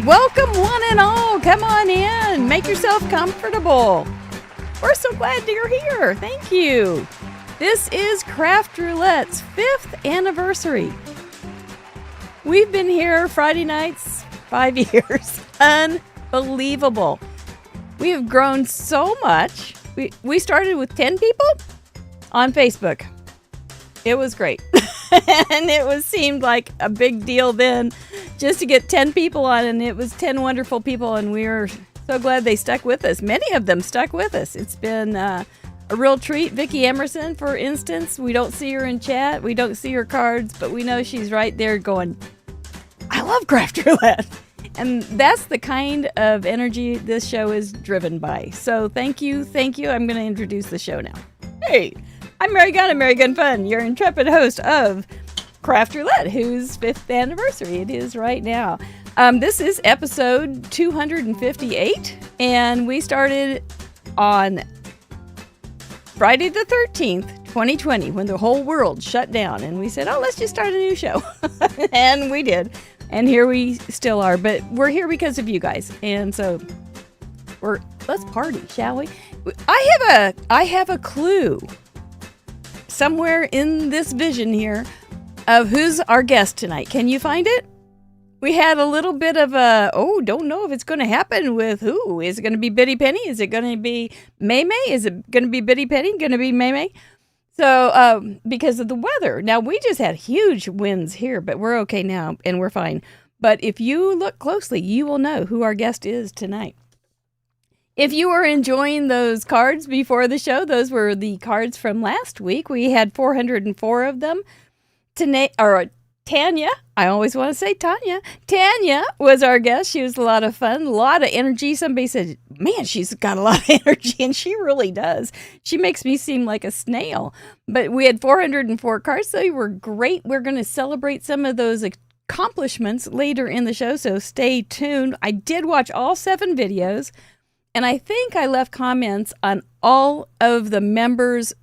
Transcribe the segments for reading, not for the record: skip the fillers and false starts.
Welcome one and all. Come on in. Make yourself comfortable. We're so glad you're here. Thank you. This is Craft Roulette's 5th anniversary. We've been here Friday nights 5 years. Unbelievable. We have grown so much. We started with 10 people on Facebook. It was great. And it seemed like a big deal then just to get 10 people on, and it was 10 wonderful people, and we were so glad they stuck with us. Many of them stuck with us. It's been a real treat. Vicki Emerson, for instance, we don't see her in chat. We don't see her cards, but we know she's right there going, I love Craft Roulette. And that's the kind of energy this show is driven by. So thank you. I'm going to introduce the show now. Hey, I'm Mary Gunn of Mary Gunn Fun, your intrepid host of Craft Roulette, whose 5th anniversary it is right now. This is episode 258, and we started on Friday the 13th, 2020, when the whole world shut down, and we said, let's just start a new show. And we did, and here we still are, but we're here because of you guys, and so let's party, shall we? I have a clue somewhere in this vision here of who's our guest tonight. Can you find it? We had a little bit of don't know if it's going to happen with who. Is it going to be Bitty Penny? Is it going to be Maymay? Is it going to be Bitty Penny? Going to be Maymay? So, because of the weather. Now, we just had huge winds here, but we're okay now, and we're fine. But if you look closely, you will know who our guest is tonight. If you were enjoying those cards before the show, those were the cards from last week. We had 404 of them. Tanya, I always want to say Tanya. Tanya was our guest. She was a lot of fun, a lot of energy. Somebody said, man, she's got a lot of energy, and she really does. She makes me seem like a snail. But we had 404 cards, so they were great. We're going to celebrate some of those accomplishments later in the show, so stay tuned. I did watch all 7 videos, and I think I left comments on all of the members'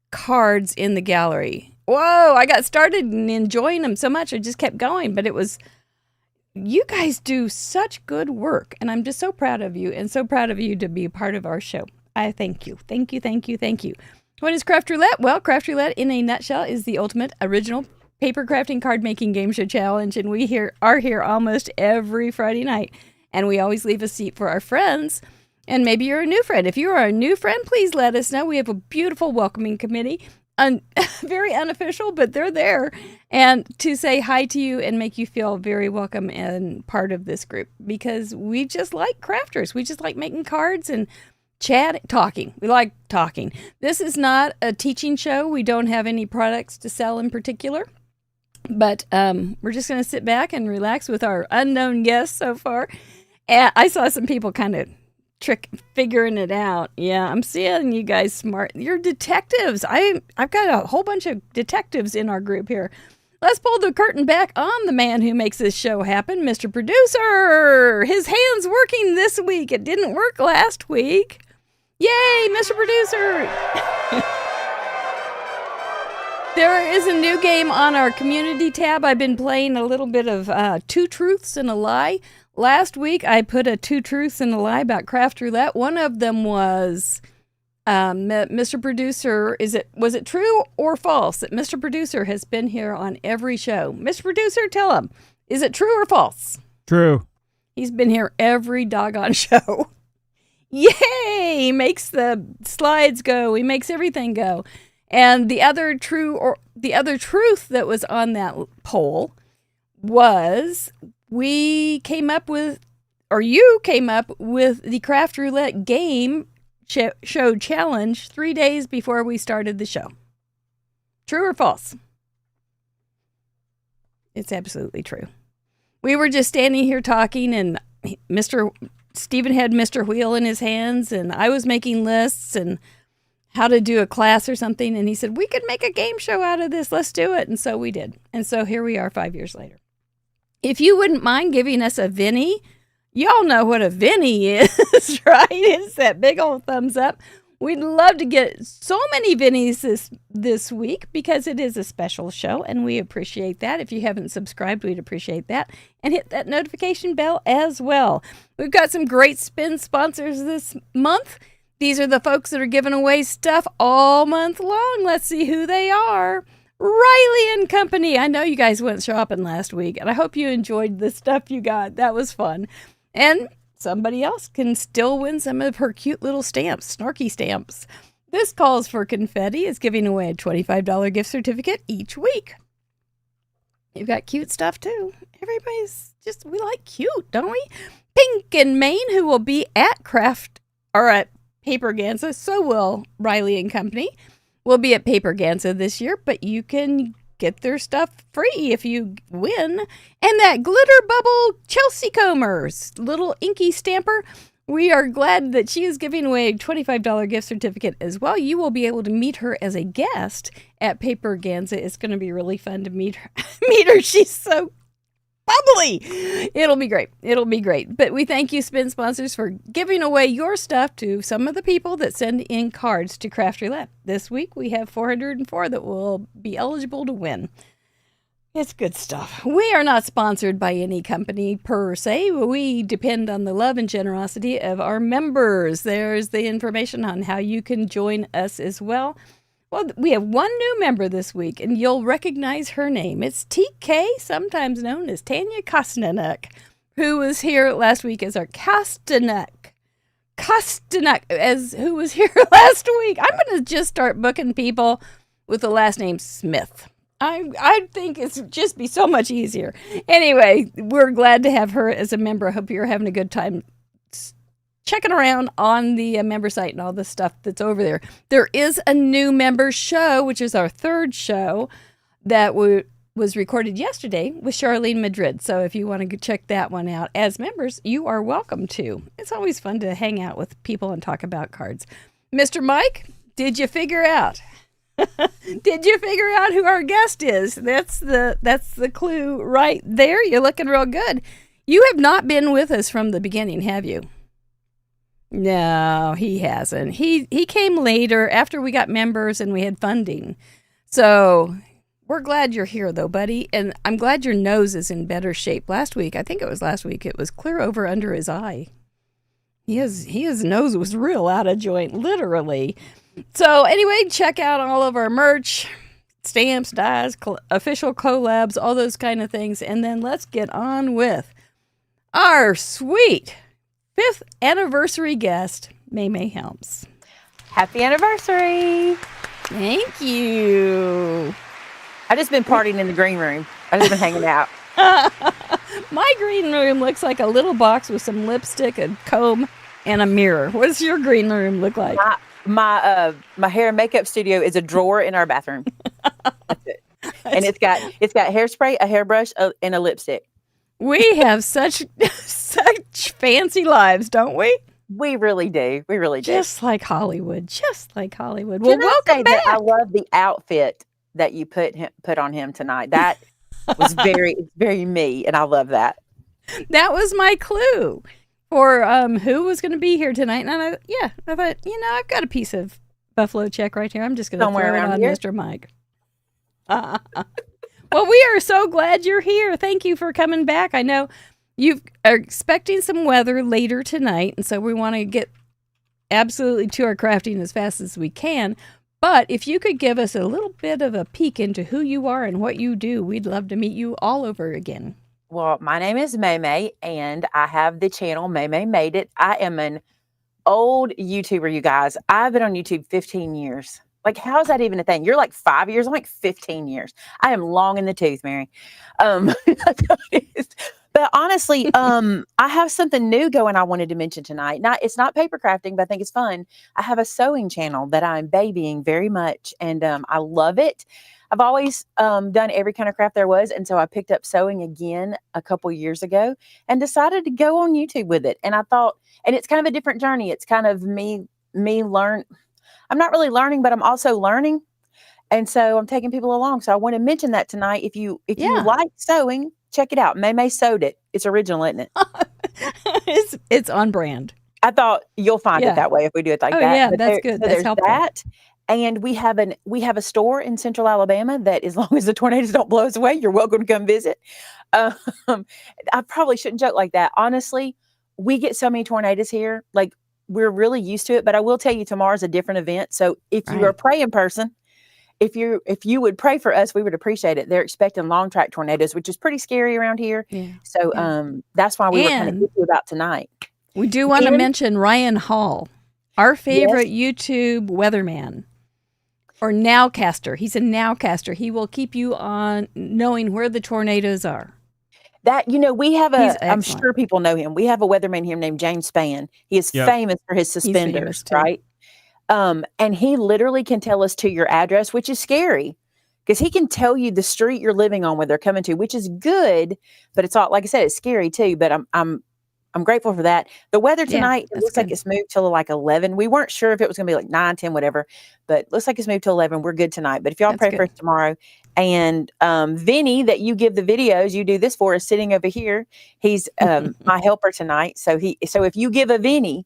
cards in the gallery. Whoa, I got started and enjoying them so much. I just kept going, but you guys do such good work, and I'm just so proud of you and so proud of you to be a part of our show. I thank you. Thank you. What is Craft Roulette? Well, Craft Roulette in a nutshell is the ultimate original paper crafting card making game show challenge, and we are here almost every Friday night, and we always leave a seat for our friends. And maybe you're a new friend. If you are a new friend, please let us know. We have a beautiful welcoming committee. Very unofficial, but they're there and to say hi to you and make you feel very welcome and part of this group, because we just like crafters. We just like making cards and talking. We like talking. This is not a teaching show. We don't have any products to sell in particular, but we're just going to sit back and relax with our unknown guests so far. And I saw some people kind of figuring it out. Yeah, I'm seeing you guys smart. You're detectives. I've got a whole bunch of detectives in our group here. Let's pull the curtain back on the man who makes this show happen, Mr. Producer. His hand's working this week. It didn't work last week. Yay, Mr. Producer. There is a new game on our community tab. I've been playing a little bit of 2 Truths and a Lie. Last week, I put a 2 truths and a lie about Craft Roulette. One of them was, Mr. Producer, was it true or false that Mr. Producer has been here on every show? Mr. Producer, tell him, is it true or false? True. He's been here every doggone show. Yay! He makes the slides go. He makes everything go. And the other truth that was on that poll was, you came up with the Craft Roulette game show challenge 3 days before we started the show. True or false? It's absolutely true. We were just standing here talking, and Stephen had Mr. Wheel in his hands, and I was making lists and how to do a class or something, and he said, we could make a game show out of this. Let's do it. And so we did. And so here we are 5 years later. If you wouldn't mind giving us a Vinny, y'all know what a Vinny is, right? It's that big old thumbs up. We'd love to get so many Vinnies this week because it is a special show, and we appreciate that. If you haven't subscribed, we'd appreciate that. And hit that notification bell as well. We've got some great spin sponsors this month. These are the folks that are giving away stuff all month long. Let's see who they are. Riley and Company. I know you guys went shopping last week, and I hope you enjoyed the stuff you got. That was fun. And somebody else can still win some of her cute little stamps, snarky stamps. This Calls for Confetti is giving away a $25 gift certificate each week. You've got cute stuff, too. Everybody's we like cute, don't we? Pink and Maine, who will be at Paper Ganza, so will Riley and Company. We'll be at Paper Ganza this year, but you can get their stuff free if you win. And that Glitter Bubble Chelsea Combers, little inky stamper, we are glad that she is giving away a $25 gift certificate as well. You will be able to meet her as a guest at Paper Ganza. It's going to be really fun to meet her. She's so bubbly. It'll be great. It'll be great. But we thank you, spin sponsors, for giving away your stuff to some of the people that send in cards to Craft Roulette. This week, we have 404 that will be eligible to win. It's good stuff. We are not sponsored by any company per se. We depend on the love and generosity of our members. There's the information on how you can join us as well. Well, we have one new member this week, and you'll recognize her name. It's TK, sometimes known as Tanya Kostanek, who was here last week as our Kostanek, who was here last week. I'm going to just start booking people with the last name Smith. I think it's just be so much easier. Anyway, we're glad to have her as a member. I hope you're having a good time checking around on the member site and all the stuff that's over there. There is a new member show, which is our third show, that was recorded yesterday with Charlene Madrid. So if you want to check that one out as members, you are welcome to. It's always fun to hang out with people and talk about cards. Mr. Mike, did you figure out? Did you figure out who our guest is? That's the clue right there. You're looking real good. You have not been with us from the beginning, have you? No, he hasn't. He came later after we got members and we had funding. So we're glad you're here, though, buddy. And I'm glad your nose is in better shape. I think it was last week, it was clear over under his eye. His nose was real out of joint, literally. So anyway, check out all of our merch, stamps, dies, official collabs, all those kind of things. And then let's get on with our sweet 5th anniversary guest, Maymay Helms. Happy anniversary. Thank you. I've just been partying in the green room. I've just been hanging out. My green room looks like a little box with some lipstick, a comb, and a mirror. What does your green room look like? My hair and makeup studio is a drawer in our bathroom. That's it. And it's got hairspray, a hairbrush, and a lipstick. We have such fancy lives, don't we? We really do. We really do. Just like Hollywood. Well, welcome back. I love the outfit that you put on him tonight. That was very me, and I love that. That was my clue for who was going to be here tonight. And I thought, I've got a piece of buffalo check right here. I'm just going to throw it on here. Mr. Mike. Well, we are so glad you're here. Thank you for coming back. I know you are expecting some weather later tonight, and so we want to get absolutely to our crafting as fast as we can. But if you could give us a little bit of a peek into who you are and what you do, we'd love to meet you all over again. Well, my name is Maymay, and I have the channel Maymay Made It. I am an old YouTuber, you guys. I've been on YouTube 15 years. Like, how is that even a thing? You're like 5 years. I'm like 15 years. I am long in the tooth, Mary. But honestly, I have something new going I wanted to mention tonight. It's not paper crafting, but I think it's fun. I have a sewing channel that I'm babying very much, and I love it. I've always done every kind of craft there was, and so I picked up sewing again a couple years ago and decided to go on YouTube with it. And I thought, and it's kind of a different journey. It's kind of me learn. I'm not really learning, but I'm also learning. And so I'm taking people along. So I want to mention that tonight. If you like sewing, check it out. Maymay sewed it. It's original, isn't it? It's on brand. I thought you'll find Yeah. it that way if we do it like Oh, that. yeah, But that's good. That's there's helpful. that, and we have a store in Central Alabama that, as long as the tornadoes don't blow us away, you're welcome to come visit. Um, I probably shouldn't joke like that. Honestly, we get so many tornadoes here, like, we're really used to it. But I will tell you, tomorrow's a different event. So if you're a Right. praying person, if you would pray for us, we would appreciate it. They're expecting long track tornadoes, which is pretty scary around here. Yeah. So Yeah. That's why we were kind of And iffy about tonight. we do want to And mention Ryan Hall, our favorite YouTube weatherman or nowcaster. He's a nowcaster. He will keep you on knowing where the tornadoes are. that, we have He's I'm excellent. sure people know him. We have a weatherman here named James Spann. He is Yep. famous for his famous suspenders, too. right? And he literally can tell us to your address, which is scary because he can tell you the street you're living on where they're coming to, which is good. But it's all, like I said, it's scary too. But I'm grateful for that. The weather Yeah, tonight, it that's looks like good. it's moved till like 11. We weren't sure if it was going to be like 9, 10, whatever, but it looks like it's moved to 11. We're good tonight. But if y'all That's pray for good. us tomorrow. And Vinny, that you give the videos, you do this for, is sitting over here. He's my helper tonight. So if you give a Vinny,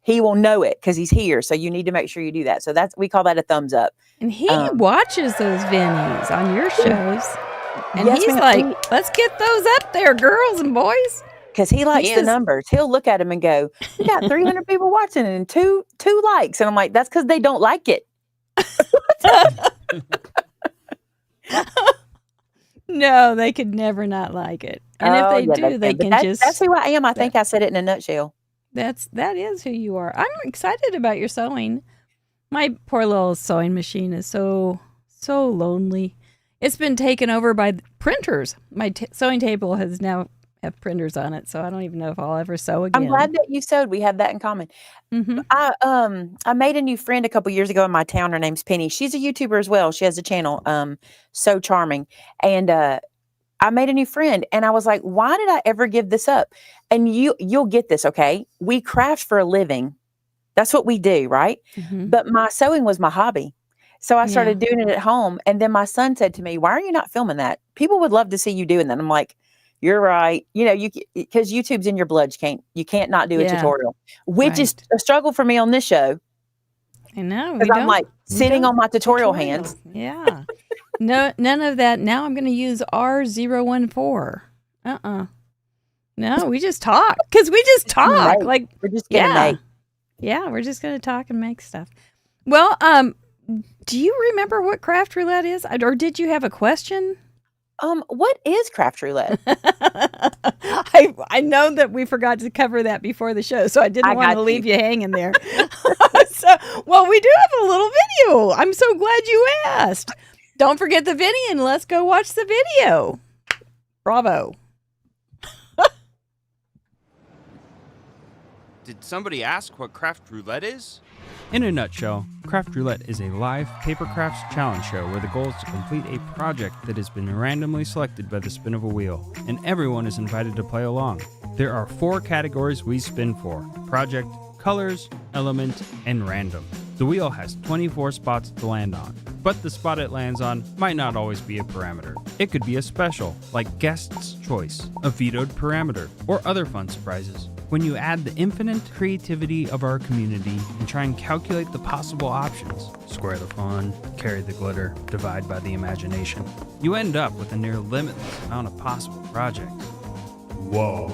he will know it because he's here. So you need to make sure you do that. So we call that a thumbs up. And he watches those Vinnies on your shows. And Yes, he's ma'am. like, let's get those up there, girls and boys. Because he likes He the is- numbers. He'll look at them and go, we got 300 people watching and two likes. And I'm like, that's because they don't like it. No, they could never not like it. And if they do, they But can just. That's who I am. I think I said it in a nutshell. That is who you are. I'm excited about your sewing. My poor little sewing machine is so lonely. It's been taken over by printers. My sewing table has now have printers on it, so I don't even know if I'll ever sew again. I'm glad that you sewed. We have that in common. Mm-hmm. I made a new friend a couple years ago in my town. Her name's Penny. She's a YouTuber as well. She has a channel, So Charming. And I made a new friend, and I was like, why did I ever give this up? And you'll get this, okay? We craft for a living. That's what we do, right? Mm-hmm. But my sewing was my hobby. So I started doing it at home. And then my son said to me, why are you not filming that? People would love to see you doing that. I'm like, you're right. Because YouTube's in your blood. You can't not do a tutorial, which is a struggle for me on this show. I know. Because I'm like sitting on my tutorial hands. Yeah. No, none of that. Now I'm going to use R014. No, we just talk. Because we just talk. Right. Like, We're just going to make. Yeah, we're just going to talk and make stuff. Well, do you remember what craft roulette is? Or did you have a question? What is craft roulette? I know that we forgot to cover that before the show, so I didn't want to leave you hanging there. Well, we do have a little video. I'm so glad you asked. Don't forget the video and let's go watch the video. Bravo. Did somebody ask what craft roulette is? In a nutshell, Craft Roulette is a live paper crafts challenge show where the goal is to complete a project that has been randomly selected by the spin of a wheel, and everyone is invited to play along. There are 4 categories we spin for: project, colors, element, and random. The wheel has 24 spots to land on, but the spot it lands on might not always be a parameter. It could be a special, like guest's choice, a vetoed parameter, or other fun surprises. When you add the infinite creativity of our community and try and calculate the possible options, square the fun, carry the glitter, divide by the imagination, you end up with a near limitless amount of possible projects. Whoa.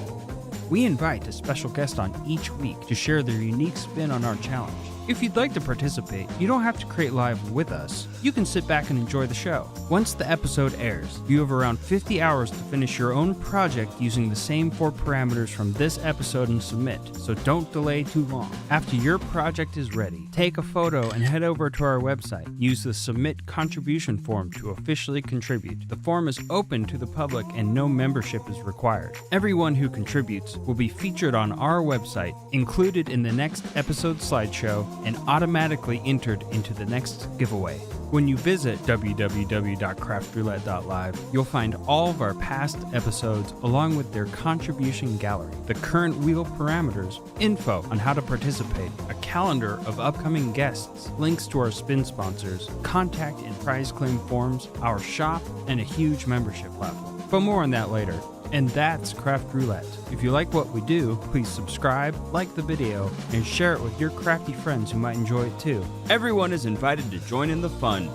We invite a special guest on each week to share their unique spin on our challenge. If you'd like to participate, you don't have to create live with us. You can sit back and enjoy the show. Once the episode airs, you have around 50 hours to finish your own project using the same 4 parameters from this episode and submit, so don't delay too long. After your project is ready, take a photo and head over to our website. Use the Submit Contribution form to officially contribute. The form is open to the public and no membership is required. Everyone who contributes will be featured on our website, included in the next episode slideshow, and automatically entered into the next giveaway. When you visit www.craftroulette.live, you'll find all of our past episodes along with their contribution gallery, the current wheel parameters, info on how to participate, a calendar of upcoming guests, links to our spin sponsors, contact and prize claim forms, our shop, and a huge membership platform. But more on that later. And that's Craft Roulette. If you like what we do, please subscribe, like the video, and share it with your crafty friends who might enjoy it too. Everyone is invited to join in the fun.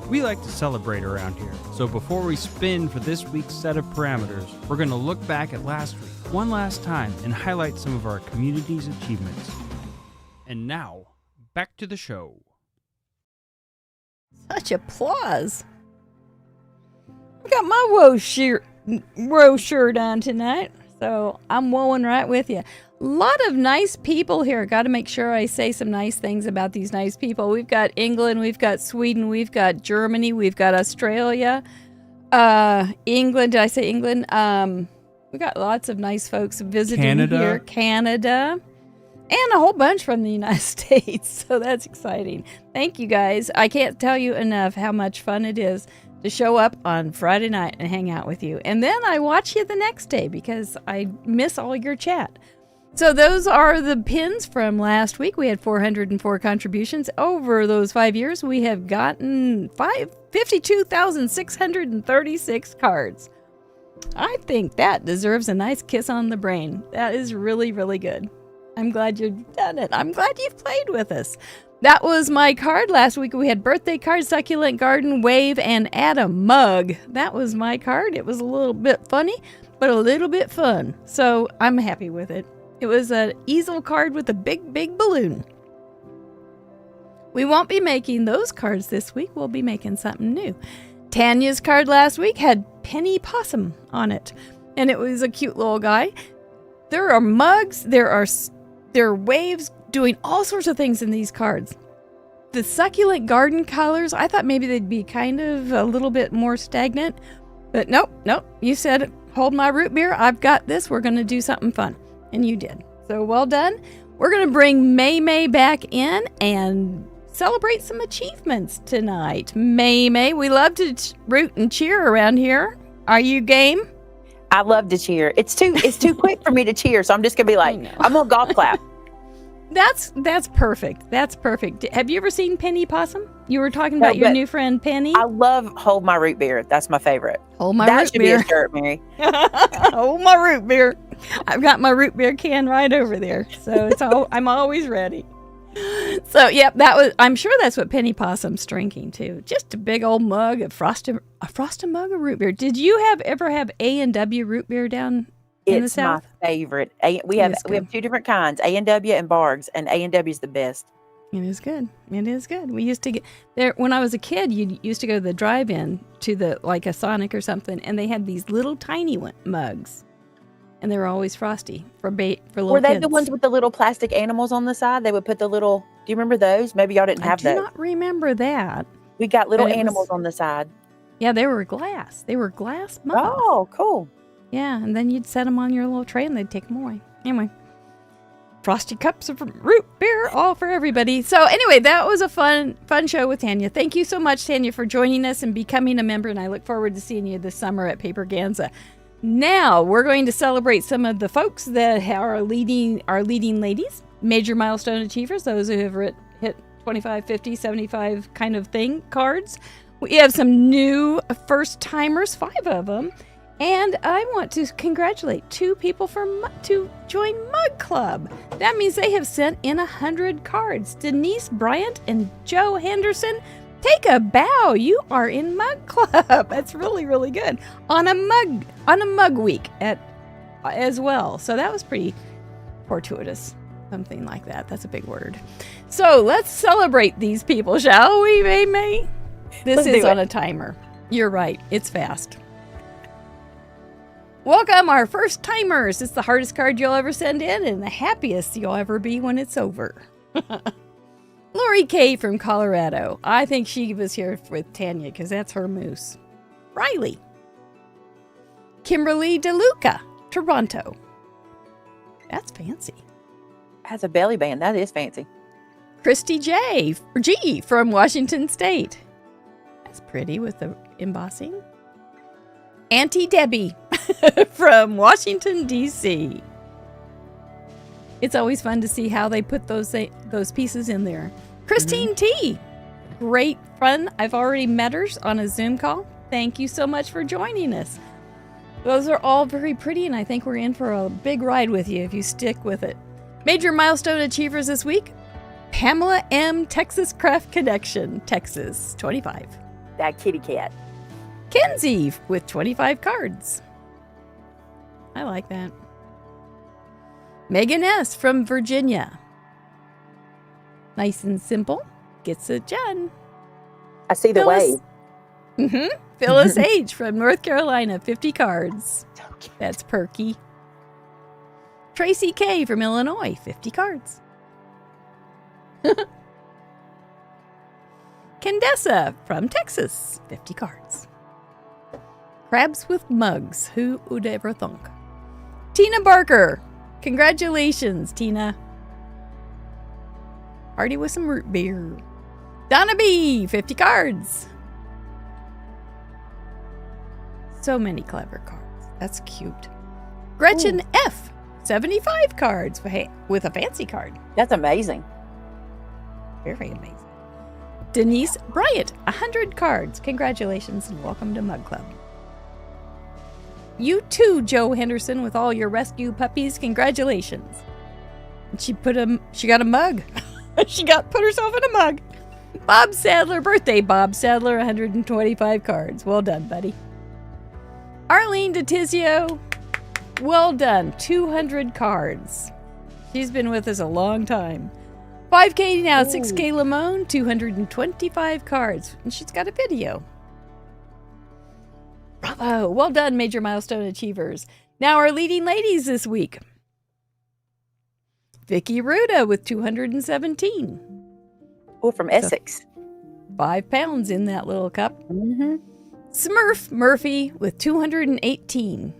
We like to celebrate around here, so before we spin for this week's set of parameters, we're going to look back at last week one last time and highlight some of our community's achievements. And now, back to the show. Such applause. I got my woe shirt on tonight, so I'm wooing right with you. A lot of nice people here. Got to make sure I say some nice things about these nice people. We've got England, we've got Sweden, we've got Germany, we've got Australia, England. Did I say England? We got lots of nice folks visiting here. Canada. And a whole bunch from the United States. So that's exciting. Thank you guys. I can't tell you enough how much fun it is to show up on Friday night and hang out with you. And then I watch you the next day because I miss all your chat. So those are the pins from last week. We had 404 contributions. Over those 5 years, we have gotten 52,636 cards. I think that deserves a nice kiss on the brain. That is really, really good. I'm glad you've done it. I'm glad you've played with us. That was my card. Last week we had birthday cards, succulent garden, wave, and add a mug. That was my card. It was a little bit funny, but a little bit fun. So I'm happy with it. It was an easel card with a big, big balloon. We won't be making those cards this week. We'll be making something new. Tanya's card last week had Penny Possum on it, and it was a cute little guy. There are mugs. There are waves doing all sorts of things in these cards. The succulent garden colors, I thought maybe they'd be kind of a little bit more stagnant, but nope. You said, hold my root beer. I've got this. We're going to do something fun. And you did. So well done. We're going to bring Maymay back in and celebrate some achievements tonight. Maymay, we love to root and cheer around here. Are you game? I love to cheer. It's too quick for me to cheer, so I'm just gonna be like, I'm gonna golf clap. That's perfect. That's perfect. Have you ever seen Penny Possum? You were talking about your new friend Penny. I love Hold My Root Beer. That's my favorite. Hold my root beer. That should be a shirt, Mary. Hold my root beer. I've got my root beer can right over there, so I'm always ready. So, yep, I'm sure that's what Penny Possum's drinking too. Just a big old mug of frosted mug of root beer. Did you ever have A&W root beer down in the South? It's my favorite. We have two different kinds, A&W and Bargs, and A&W is the best. It is good. It is good. We used to get there when I was a kid. You used to go to the drive-in to like a Sonic or something, and they had these little tiny mugs. And they were always frosty for little kids. Were they the ones with the little plastic animals on the side? They would put the little... Do you remember those? Maybe y'all didn't have those. I do not remember that. We got little animals on the side. Yeah, they were glass. They were glass mugs. Oh, cool. Yeah, and then you'd set them on your little tray and they'd take them away. Anyway, frosty cups of root beer, all for everybody. So anyway, that was a fun show with Tanya. Thank you so much, Tanya, for joining us and becoming a member. And I look forward to seeing you this summer at Paperganza. Now, we're going to celebrate some of the folks that are leading ladies, major milestone achievers, those who have hit 25, 50, 75 kind of thing cards. We have some new first-timers, 5 of them, and I want to congratulate 2 people to join Mug Club. That means they have sent in 100 cards. Denise Bryant and Joe Henderson, take a bow. You are in Mug Club. That's really, really good. On a mug week as well. So that was pretty fortuitous. Something like that. That's a big word. So let's celebrate these people, shall we, Maymay? This is on a timer. You're right. It's fast. Welcome our first timers. It's the hardest card you'll ever send in and the happiest you'll ever be when it's over. Lori K. from Colorado. I think she was here with Tanya because that's her moose. Riley. Kimberly DeLuca, Toronto. That's fancy. Has a belly band. That is fancy. Christy G. from Washington State. That's pretty with the embossing. Auntie Debbie from Washington, D.C. It's always fun to see how they put those pieces in there. Christine T. Great fun. I've already met her on a Zoom call. Thank you so much for joining us. Those are all very pretty, and I think we're in for a big ride with you if you stick with it. Major milestone achievers this week: Pamela M. Texas Craft Connection, Texas, 25. That kitty cat. Kenzie with 25 cards. I like that. Megan S. from Virginia. Nice and simple. Gets it done. I see the way. Phyllis H. from North Carolina, 50 cards. That's perky. Tracy K. from Illinois, 50 cards. Candessa from Texas, 50 cards. Crabs with mugs, who would ever thunk? Tina Barker, congratulations, Tina. Party with some root beer. Donna B, 50 cards. So many clever cards. That's cute. Gretchen F, 75 cards with a fancy card. That's amazing. Very amazing. Denise Bryant, 100 cards. Congratulations and welcome to Mug Club. You too, Joe Henderson, with all your rescue puppies. Congratulations. And she got a mug. She put herself in a mug. Bob Sadler, birthday Bob Sadler, 125 cards. Well done, buddy. Arlene DeTizio, well done, 200 cards. She's been with us a long time. 5K now, 6K Lamone, 225 cards. And she's got a video. Bravo, well done, major milestone achievers. Now our leading ladies this week. Vicky Ruda with 217. Oh, from Essex. 5 pounds in that little cup. Mm-hmm. Smurf Murphy with 218.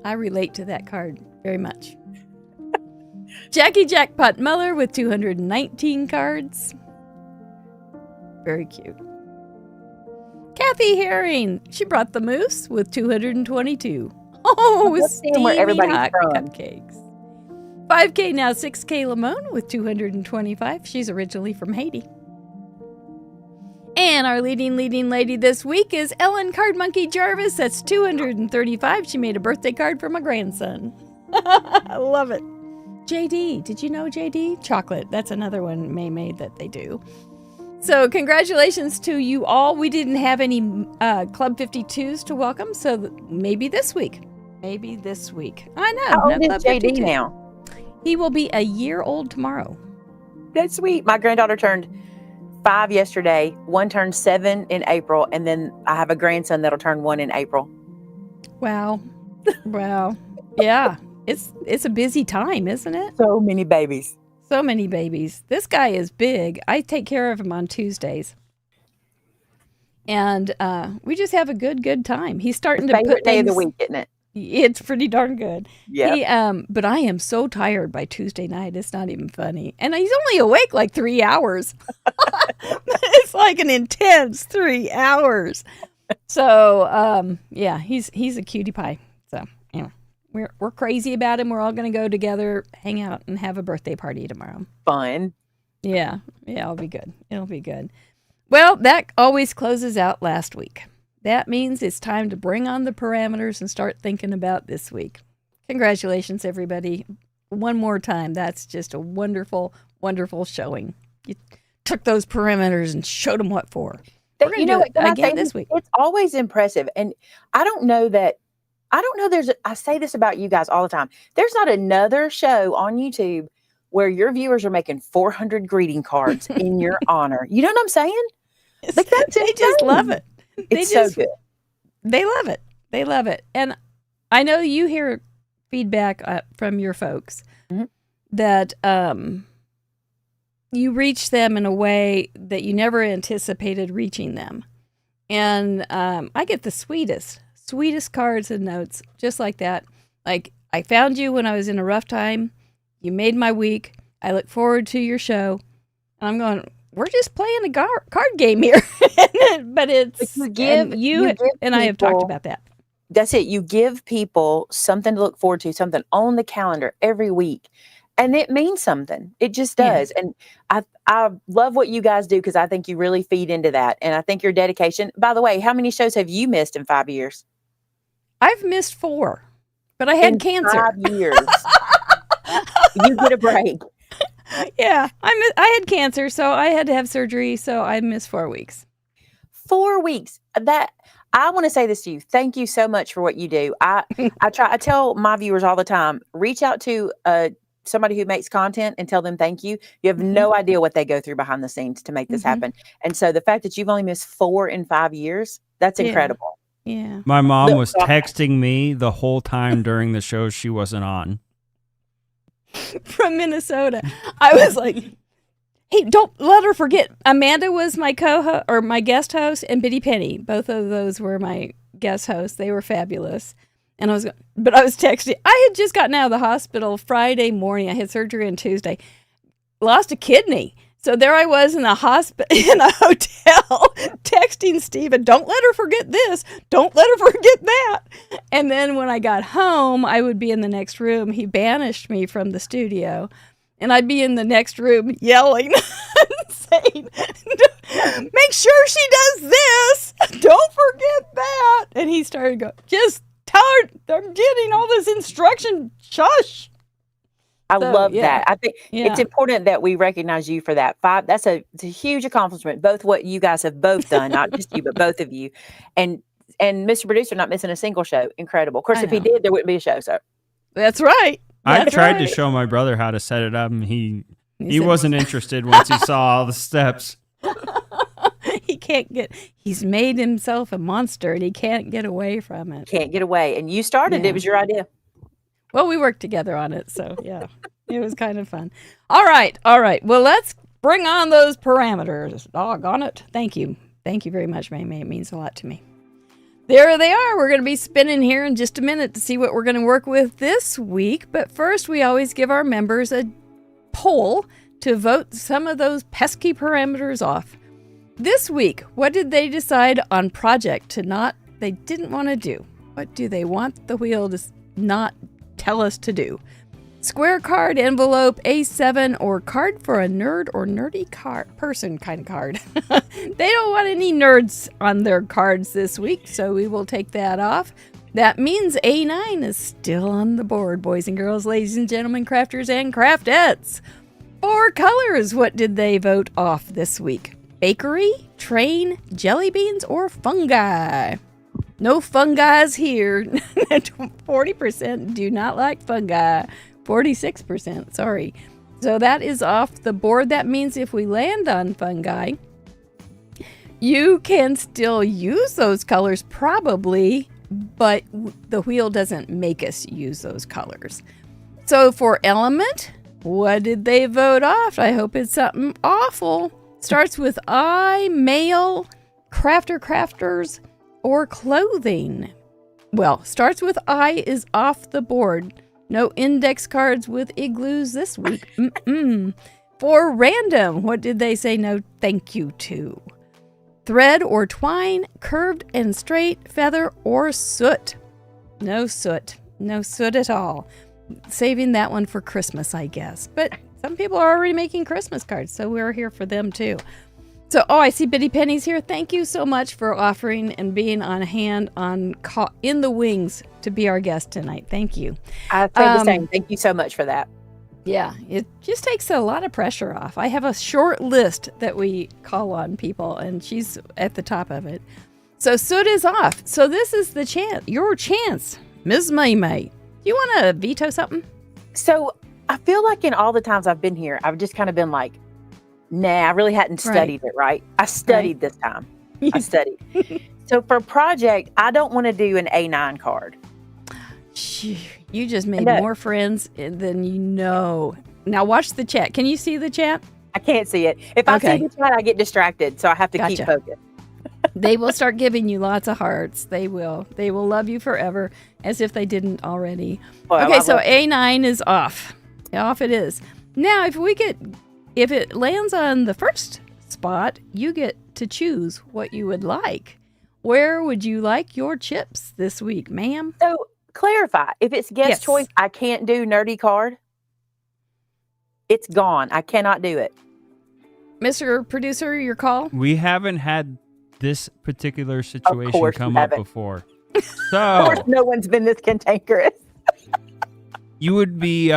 I relate to that card very much. Jackie Jackpot Muller with 219 cards. Very cute. Kathy Herring, she brought the moose with 222. Oh, with steamy where everybody's hot from. cupcakes. 5K now, 6K Lamone with 225. She's originally from Haiti. And our leading lady this week is Ellen Card Monkey Jarvis. That's 235. She made a birthday card for my grandson. I love it. JD, did you know JD? Chocolate. That's another one Maymay that they do. So congratulations to you all. We didn't have any Club 52s to welcome, so maybe this week. Maybe this week. I know. How old is Club JD 52. now? He will be a year old tomorrow. That's sweet. My granddaughter turned 5 yesterday. One turned 7 in April, and then I have a grandson that'll turn 1 in April. Wow. Wow. Yeah. It's a busy time, isn't it? So many babies. So many babies. This guy is big. I take care of him on Tuesdays. And we just have a good time. He's starting to Favorite put day things, of the week, isn't it? It's pretty darn good. Yeah. But I am so tired by Tuesday night. It's not even funny. And he's only awake like 3 hours. It's like an intense 3 hours. So, yeah, he's a cutie pie. So, yeah. We're crazy about him. We're all going to go together, hang out, and have a birthday party tomorrow. Fun. Yeah, it'll be good. It'll be good. Well, that always closes out last week. That means it's time to bring on the parameters and start thinking about this week. Congratulations, everybody. One more time. That's just a wonderful, wonderful showing. You took those parameters and showed them what for. We're going to do it again this week. It's always impressive. And I don't know I say this about you guys all the time. There's not another show on YouTube where your viewers are making 400 greeting cards in your honor. You know what I'm saying? Like, that's they just love it. It's so good. They love it. They love it. And I know you hear feedback from your folks that you reach them in a way that you never anticipated reaching them. And I get the sweetest cards and notes just like that. Like, I found you when I was in a rough time. You made my week. I look forward to your show. And I'm going, we're just playing a card game here. But it's you and I have talked about that. That's it. You give people something to look forward to, something on the calendar every week. And it means something. It just does. Yeah. And I love what you guys do because I think you really feed into that. And I think your dedication. By the way, how many shows have you missed in 5 years? I've missed 4, but I had In cancer. 5 years. You get a break. Yeah, I had cancer, so I had to have surgery, so I missed 4 weeks. 4 weeks. That I want to say this to you. Thank you so much for what you do. I tell my viewers all the time, reach out to somebody who makes content and tell them thank you. You have no idea what they go through behind the scenes to make this happen. And so the fact that you've only missed 4 in 5 years, that's incredible. Yeah. My mom was texting me the whole time during the show she wasn't on. From Minnesota. I was like, hey, don't let her forget. Amanda was my co-host or my guest host, and Biddy Penny. Both of those were my guest hosts. They were fabulous. And I was texting. I had just gotten out of the hospital Friday morning. I had surgery on Tuesday. Lost a kidney. So there I was in a hotel texting Steven, don't let her forget this. Don't let her forget that. And then when I got home, I would be in the next room. He banished me from the studio. And I'd be in the next room yelling, saying, make sure she does this. Don't forget that. And he started going, just tell her they're getting all this instruction. Shush. I love that. I think Yeah. it's important that we recognize you for that. It's a huge accomplishment, both what you guys have both done, not just you, but both of you. And Mr. Producer not missing a single show. Incredible. Of course, if he did, there wouldn't be a show. So That's right. I That's tried to right. show my brother how to set it up, and he said- wasn't interested once he saw all the steps. He's made himself a monster and he can't get away from it. can't get away. And you started. Yeah. It was your idea. Well, we worked together on it, so yeah, it was kind of fun. All right. Well, let's bring on those parameters. Doggone it. Thank you very much, Maymay. It means a lot to me. There they are. We're going to be spinning here in just a minute to see what we're going to work with this week. But first, we always give our members a poll to vote some of those pesky parameters off. This week, what did they decide on project they didn't want to do? What do they want the wheel to not tell us to do? Square card, envelope, A7, or card for a nerd or nerdy person kind of card. They don't want any nerds on their cards this week, so we will take that off. That means A9 is still on the board, boys and girls, ladies and gentlemen, crafters and craftettes. 4 colors, what did they vote off this week? Bakery, train, jelly beans, or fungi? No fungi's here. 40% do not like fungi. 46%, sorry. So that is off the board. That means if we land on fungi, you can still use those colors probably, but the wheel doesn't make us use those colors. So for element, what did they vote off? I hope it's something awful. Starts with I, male, crafters, or clothing. Well, starts with I is off the board. No index cards with igloos this week. For random, what did they say no thank you to? Thread or twine, curved and straight, feather, or soot. No soot. No soot at all. Saving that one for Christmas, I guess. But some people are already making Christmas cards, so we're here for them too. So, I see Biddy Penny's here. Thank you so much for offering and being on hand in the wings to be our guest tonight. Thank you. I say the same. Thank you so much for that. Yeah, it just takes a lot of pressure off. I have a short list that we call on people, and she's at the top of it. So soot is off. So this is your chance, Ms. Maymay. You want to veto something? So I feel like in all the times I've been here, I've just kind of been like, nah, I really hadn't studied it, right? I studied this time. I studied. So for project, I don't want to do an A9 card. You just made more friends than you know. Now watch the chat. Can you see the chat? I can't see it. If I see the chat, I get distracted. So I have to keep focused. They will start giving you lots of hearts. They will. They will love you forever, as if they didn't already. Well, okay, so A9 is off. Off it is. Now, if it lands on the first spot, you get to choose what you would like. Where would you like your chips this week, ma'am? So clarify. If it's guest choice, I can't do nerdy card. It's gone. I cannot do it. Mr. Producer, your call? We haven't had this particular situation come up before. Of So course, no one's been this cantankerous. you would be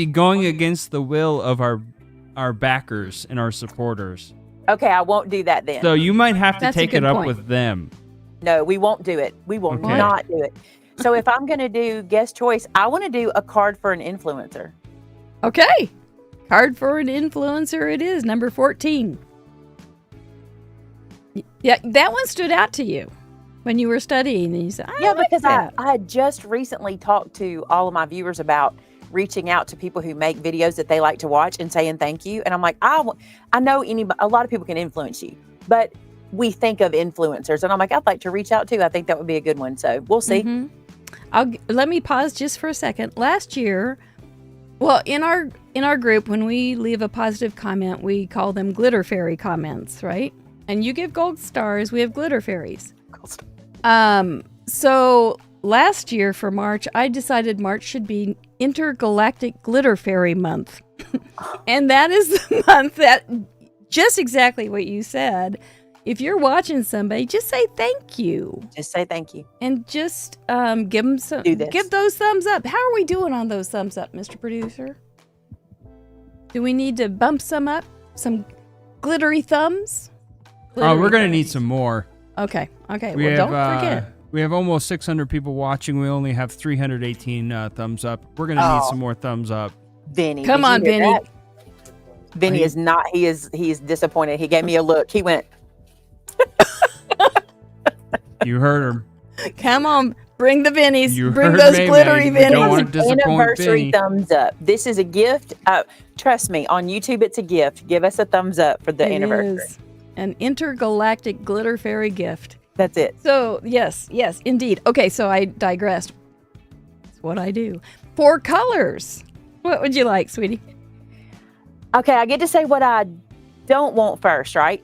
going against the will of our backers and our supporters. Okay, I won't do that then. So you might have to That's a take good it up point. with them. No, we won't do it. We will Okay. not do it. So if I'm going to do guest choice, I want to do a card for an influencer. Okay. Card for an influencer it is, number 14. Yeah, that one stood out to you when you were studying. And you said, I like Because that. I had just recently talked to all of my viewers about reaching out to people who make videos that they like to watch and saying thank you. And I'm like, I know a lot of people can influence you, but we think of influencers. And I'm like, I'd like to reach out too. I think that would be a good one. So we'll see. Mm-hmm. Let me pause just for a second. Last year, well, in our group, when we leave a positive comment, we call them glitter fairy comments, right? And you give gold stars, we have glitter fairies. So last year for March, I decided March should be Intergalactic Glitter Fairy Month. And that is the month that, just exactly what you said, if you're watching somebody, just say thank you. Just say thank you. And just give them some, Do this. give those thumbs up. How are we doing on those thumbs up, Mr. Producer? Do we need to bump some up? Some glittery thumbs? Oh, we're gonna need some more. Okay. Well, don't forget. We have almost 600 people watching. We only have 318 thumbs up. We're gonna need some more thumbs up. Vinny. Come did you on, hear Vinny. that? Vinny is not, he is disappointed. He gave me a look. He went, You heard him. Come on, bring the Vinnies. You Bring heard those Maymay. glittery We don't Vinnies. want to disappoint anniversary Vinny. thumbs up. This is a gift. Trust me, on YouTube, it's a gift. Give us a thumbs up for the It anniversary. is an intergalactic glitter fairy gift. That's it. So, yes, indeed. Okay, so I digressed. That's what I do. 4 colors. What would you like, sweetie? Okay, I get to say what I don't want first, right?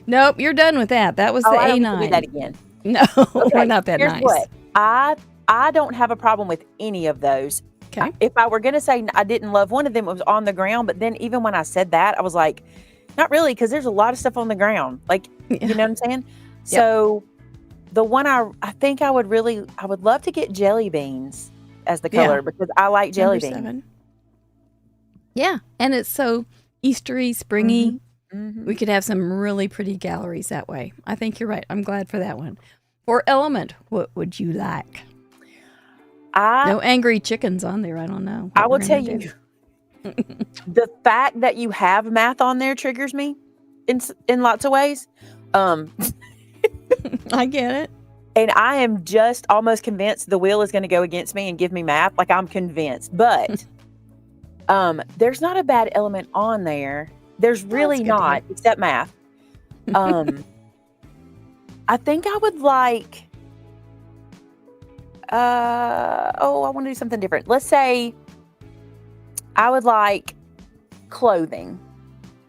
Nope, you're done with that. That was the I don't A9. need to do that again. No, Okay, we're not that here's nice. what. I don't have a problem with any of those. Okay. If I were going to say I didn't love one of them, it was on the ground. But then even when I said that, I was like, not really, because there's a lot of stuff on the ground. Like, you know what I'm saying? So the one I think I would love to get jelly beans as the color because I like jelly Number beans. 7. Yeah, and it's so Eastery, springy. Mm-hmm. We could have some really pretty galleries that way. I think you're right. I'm glad for that one. For element, what would you like? No angry chickens on there. I don't know. I will tell you, the fact that you have math on there triggers me in lots of ways. I get it. And I am just almost convinced the wheel is going to go against me and give me math. Like, I'm convinced. But there's not a bad element on there. There's really good to not, except math. I think I would like... I want to do something different. Let's say I would like clothing.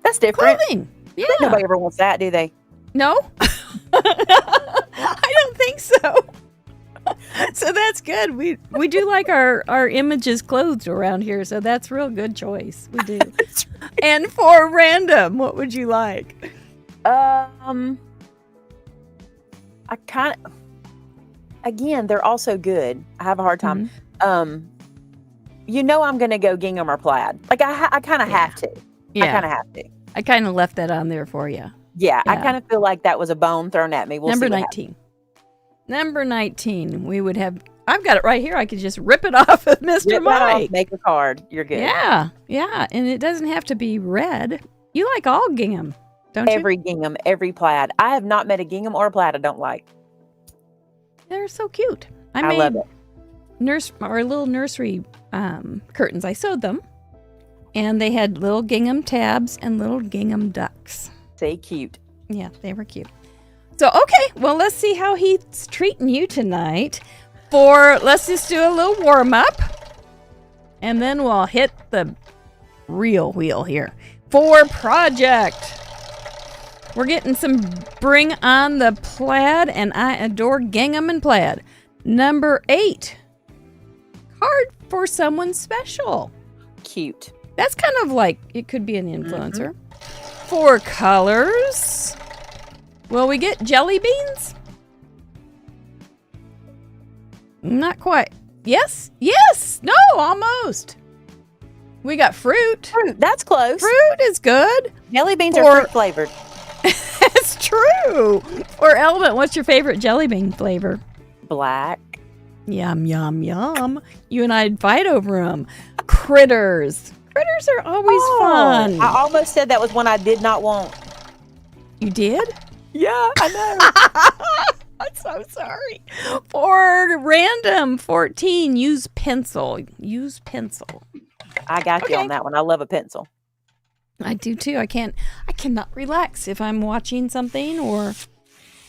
That's different. Clothing. Yeah. Nobody ever wants that, do they? No? I don't think so. So that's good. We do like our images clothed around here, so that's real good choice. We do. And for random, what would you like? I kind of... Again, they're also good. I have a hard time. I'm going to go gingham or plaid. Like, I kind of have to. I kind of have to. I kind of left that on there for you. Yeah, I kind of feel like that was a bone thrown at me. We'll Number see what 19. Number 19, we would have... I've got it right here. I could just rip it off of Mr. Rip that off, Mike. make a card. You're good. Yeah. And it doesn't have to be red. You like all gingham, don't you? Every gingham, every plaid. I have not met a gingham or a plaid I don't like. They're so cute. I love made little nursery curtains. I sewed them, and they had little gingham tabs and little gingham ducks. Say cute. Yeah, they were cute. So, okay, well, let's see how he's treating you tonight. Let's just do a little warm-up, and then we'll hit the real wheel here. For project, we're getting some Bring on the Plaid, and I adore gingham and plaid. Number 8, card for someone special. Cute. That's kind of like, it could be an influencer. 4 colors. Will we get jelly beans? Not quite. Yes. Yes. No, almost. We got fruit. Fruit, that's close. Fruit is good. Jelly beans Or- are fruit flavored. It's true. Or Element, what's your favorite jelly bean flavor? Black. Yum, yum, yum. You and I'd fight over them. Critters. Critters are always fun. I almost said that was one I did not want. You did? Yeah, I know. I'm so sorry. For random 14, use pencil. Use pencil. I got you on that one. I love a pencil. I do too. I cannot relax if I'm watching something or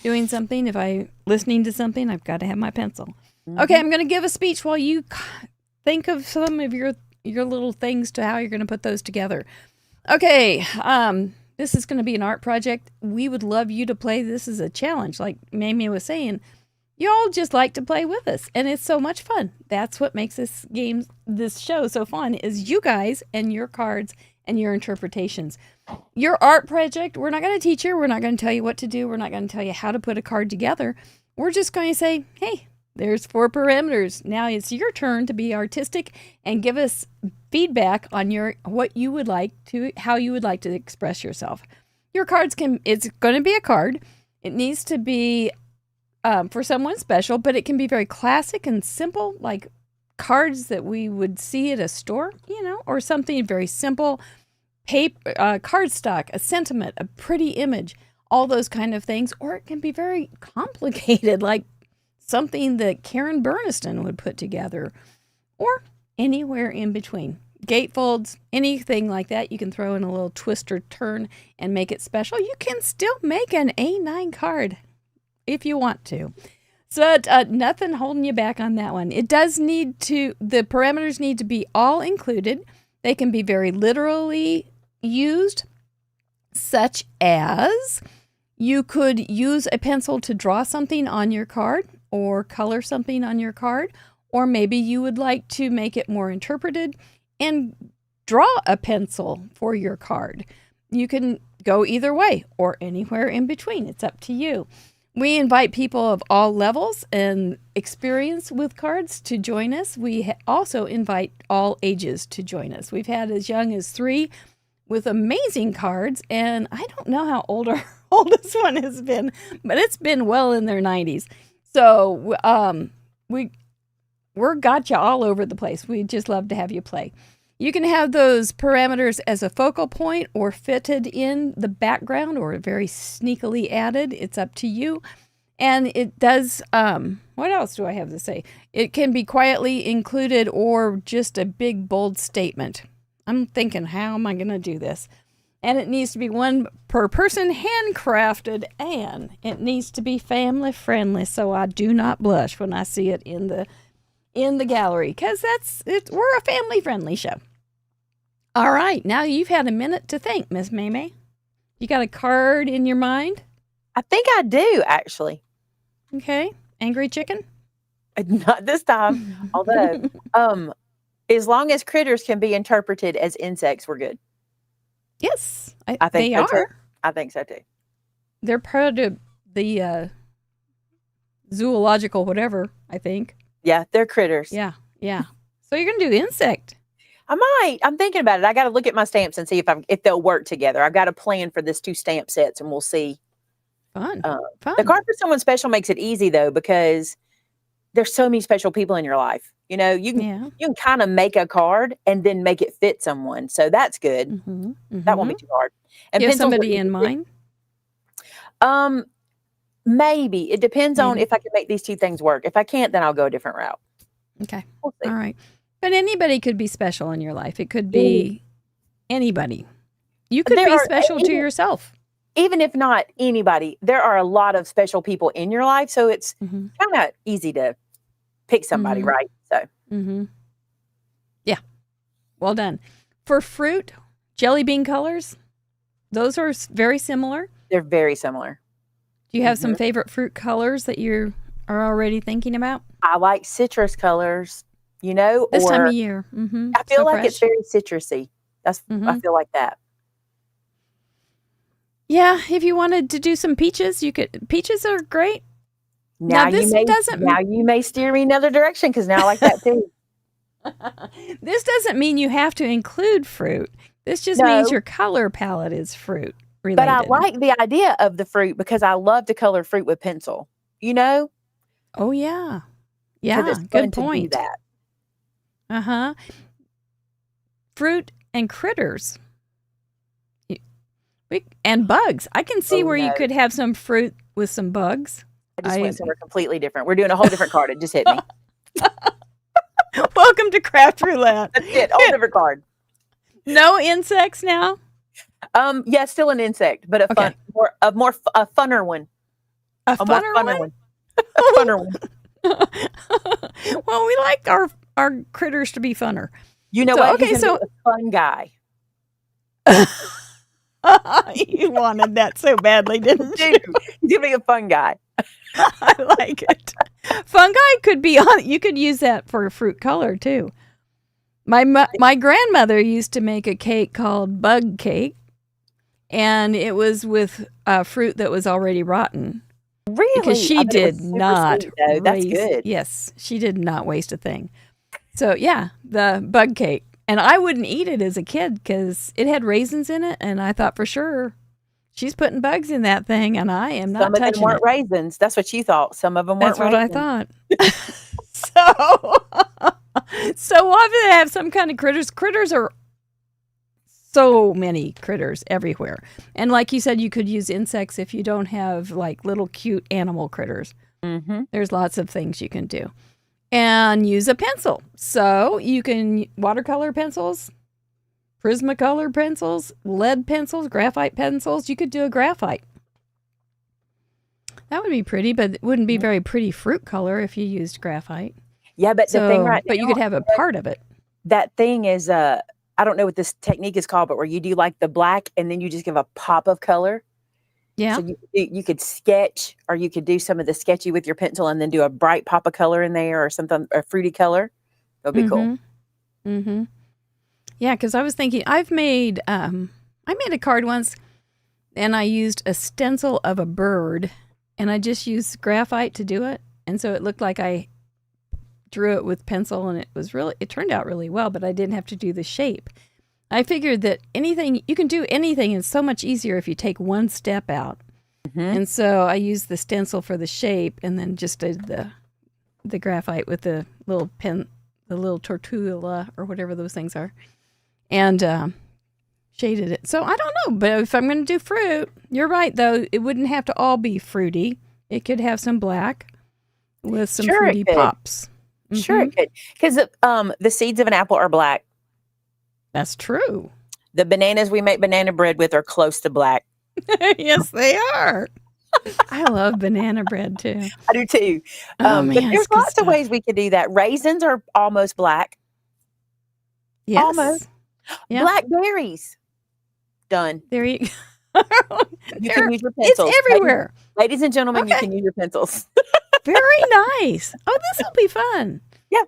doing something. If I'm listening to something, I've got to have my pencil. Mm-hmm. Okay, I'm going to give a speech while you think of some of your little things to how you're going to put those together. Okay, this is going to be an art project. We would love you to play. This is a challenge. Like Maymay was saying, you all just like to play with us, and it's so much fun. That's what makes this show so fun, is you guys and your cards and your interpretations. Your art project, we're not going to teach you. We're not going to tell you what to do. We're not going to tell you how to put a card together. We're just going to say, hey, there's 4 parameters. Now it's your turn to be artistic and give us feedback on how you would like to express yourself. Your cards it's going to be a card. It needs to be for someone special, but it can be very classic and simple, like cards that we would see at a store, or something very simple, paper, cardstock, a sentiment, a pretty image, all those kind of things. Or it can be very complicated, like something that Karen Burniston would put together, or anywhere in between. Gatefolds, anything like that, you can throw in a little twist or turn and make it special. You can still make an A9 card if you want to. So nothing holding you back on that one. It does the parameters need to be all included. They can be very literally used, such as you could use a pencil to draw something on your card or color something on your card, or maybe you would like to make it more interpreted and draw a pencil for your card. You can go either way or anywhere in between. It's up to you. We invite people of all levels and experience with cards to join us. We also invite all ages to join us. We've had as young as 3 with amazing cards, and I don't know how old our oldest one has been, but it's been well in their 90s. So we're got you all over the place. We'd just love to have you play. You can have those parameters as a focal point or fitted in the background or very sneakily added. It's up to you. And it does, what else do I have to say? It can be quietly included or just a big, bold statement. I'm thinking, how am I going to do this? And it needs to be one per person, handcrafted, and it needs to be family friendly, so I do not blush when I see it in the gallery, because we're a family friendly show. All right, now you've had a minute to think, Miss Maymay. You got a card in your mind? I think I do, actually. Okay, angry chicken? Not this time. Although, as long as critters can be interpreted as insects, we're good. Yes, I think they so are. Too. I think so too. They're part of the zoological whatever, I think. Yeah, they're critters. Yeah. So you're going to do insect. I might. I'm thinking about it. I got to look at my stamps and see if they'll work together. I've got a plan for this 2 stamp sets, and we'll see. Fun. The card for someone special makes it easy though, because there's so many special people in your life. You can kind of make a card and then make it fit someone. So that's good. Mm-hmm. That won't be too hard. And you have somebody in mind? Maybe. It depends on if I can make these 2 things work. If I can't, then I'll go a different route. Okay. We'll see. All right. But anybody could be special in your life. It could be anybody. You could be special to yourself. Even if not anybody, there are a lot of special people in your life. So it's kind of easy to pick somebody, right? So, yeah. Well done. For fruit, jelly bean colors, those are very similar. They're very similar. Do you have some favorite fruit colors that you are already thinking about? I like citrus colors, this time of year. I feel like it's very citrusy. I feel like that. Yeah, if you wanted to do some peaches, you could. Peaches are great. Now, this doesn't now you may steer me another direction because now I like that too. This doesn't mean you have to include fruit. This just means your color palette is fruit related. But I like the idea of the fruit because I love to color fruit with pencil. You know? Oh yeah, yeah. Good point. That. Fruit and critters. And bugs. I can see where you could have some fruit with some bugs. I just went somewhere completely different. We're doing a whole different card. It just hit me. Welcome to Craft Roulette. That's it. Whole different card. No insects now? Yeah, still an insect, but a funner one. A funner one? A funner one. Well, we like our critters to be funner. You know what? He's a fun guy. You wanted that so badly, didn't you? He's gonna be a fun guy. I like it. Fungi could be on. You could use that for fruit color too. My grandmother used to make a cake called bug cake, and it was with fruit that was already rotten. Really? Because she did not. Sweet, that's good. Yes, she did not waste a thing. So yeah, the bug cake. And I wouldn't eat it as a kid because it had raisins in it, and I thought for sure she's putting bugs in that thing, and I am not touching it. Some of them weren't raisins. That's what you thought. Some of them weren't raisins. That's what I thought. So often they have some kind of critters. Critters are so many critters everywhere. And like you said, you could use insects if you don't have like little cute animal critters. Mm-hmm. There's lots of things you can do. And use a pencil. So you can watercolor pencils, Prismacolor pencils, lead pencils, graphite pencils. You could do a graphite. That would be pretty, but it wouldn't be very pretty fruit color if you used graphite. Yeah, but the thing but you could have a part of it. That thing is, I don't know what this technique is called, but where you do like the black and then you just give a pop of color. Yeah. So you could sketch, or you could do some of the sketchy with your pencil and then do a bright pop of color in there or something, a fruity color. That would be cool. Mm-hmm. Yeah, because I was thinking, I made a card once, and I used a stencil of a bird, and I just used graphite to do it, and so it looked like I drew it with pencil, and it turned out really well, but I didn't have to do the shape. I figured that you can do anything, and it's so much easier if you take one step out. Mm-hmm. And so I used the stencil for the shape, and then just did the graphite with the little pen, the little tortilla or whatever those things are, and shaded it. So I don't know, but if I'm going to do fruit, you're right, though. It wouldn't have to all be fruity. It could have some black with some fruity pops. Mm-hmm. Sure it could. Because the seeds of an apple are black. That's true. The bananas we make banana bread with are close to black. Yes, they are. I love banana bread too. I do too. Man, but there's lots of ways we could do that. Raisins are almost black. Yes. Almost. Yep. Blackberries. Done. There you go. You can use your pencils. It's everywhere. Ladies and gentlemen, you can use your pencils. Very nice. Oh, this will be fun. Yeah.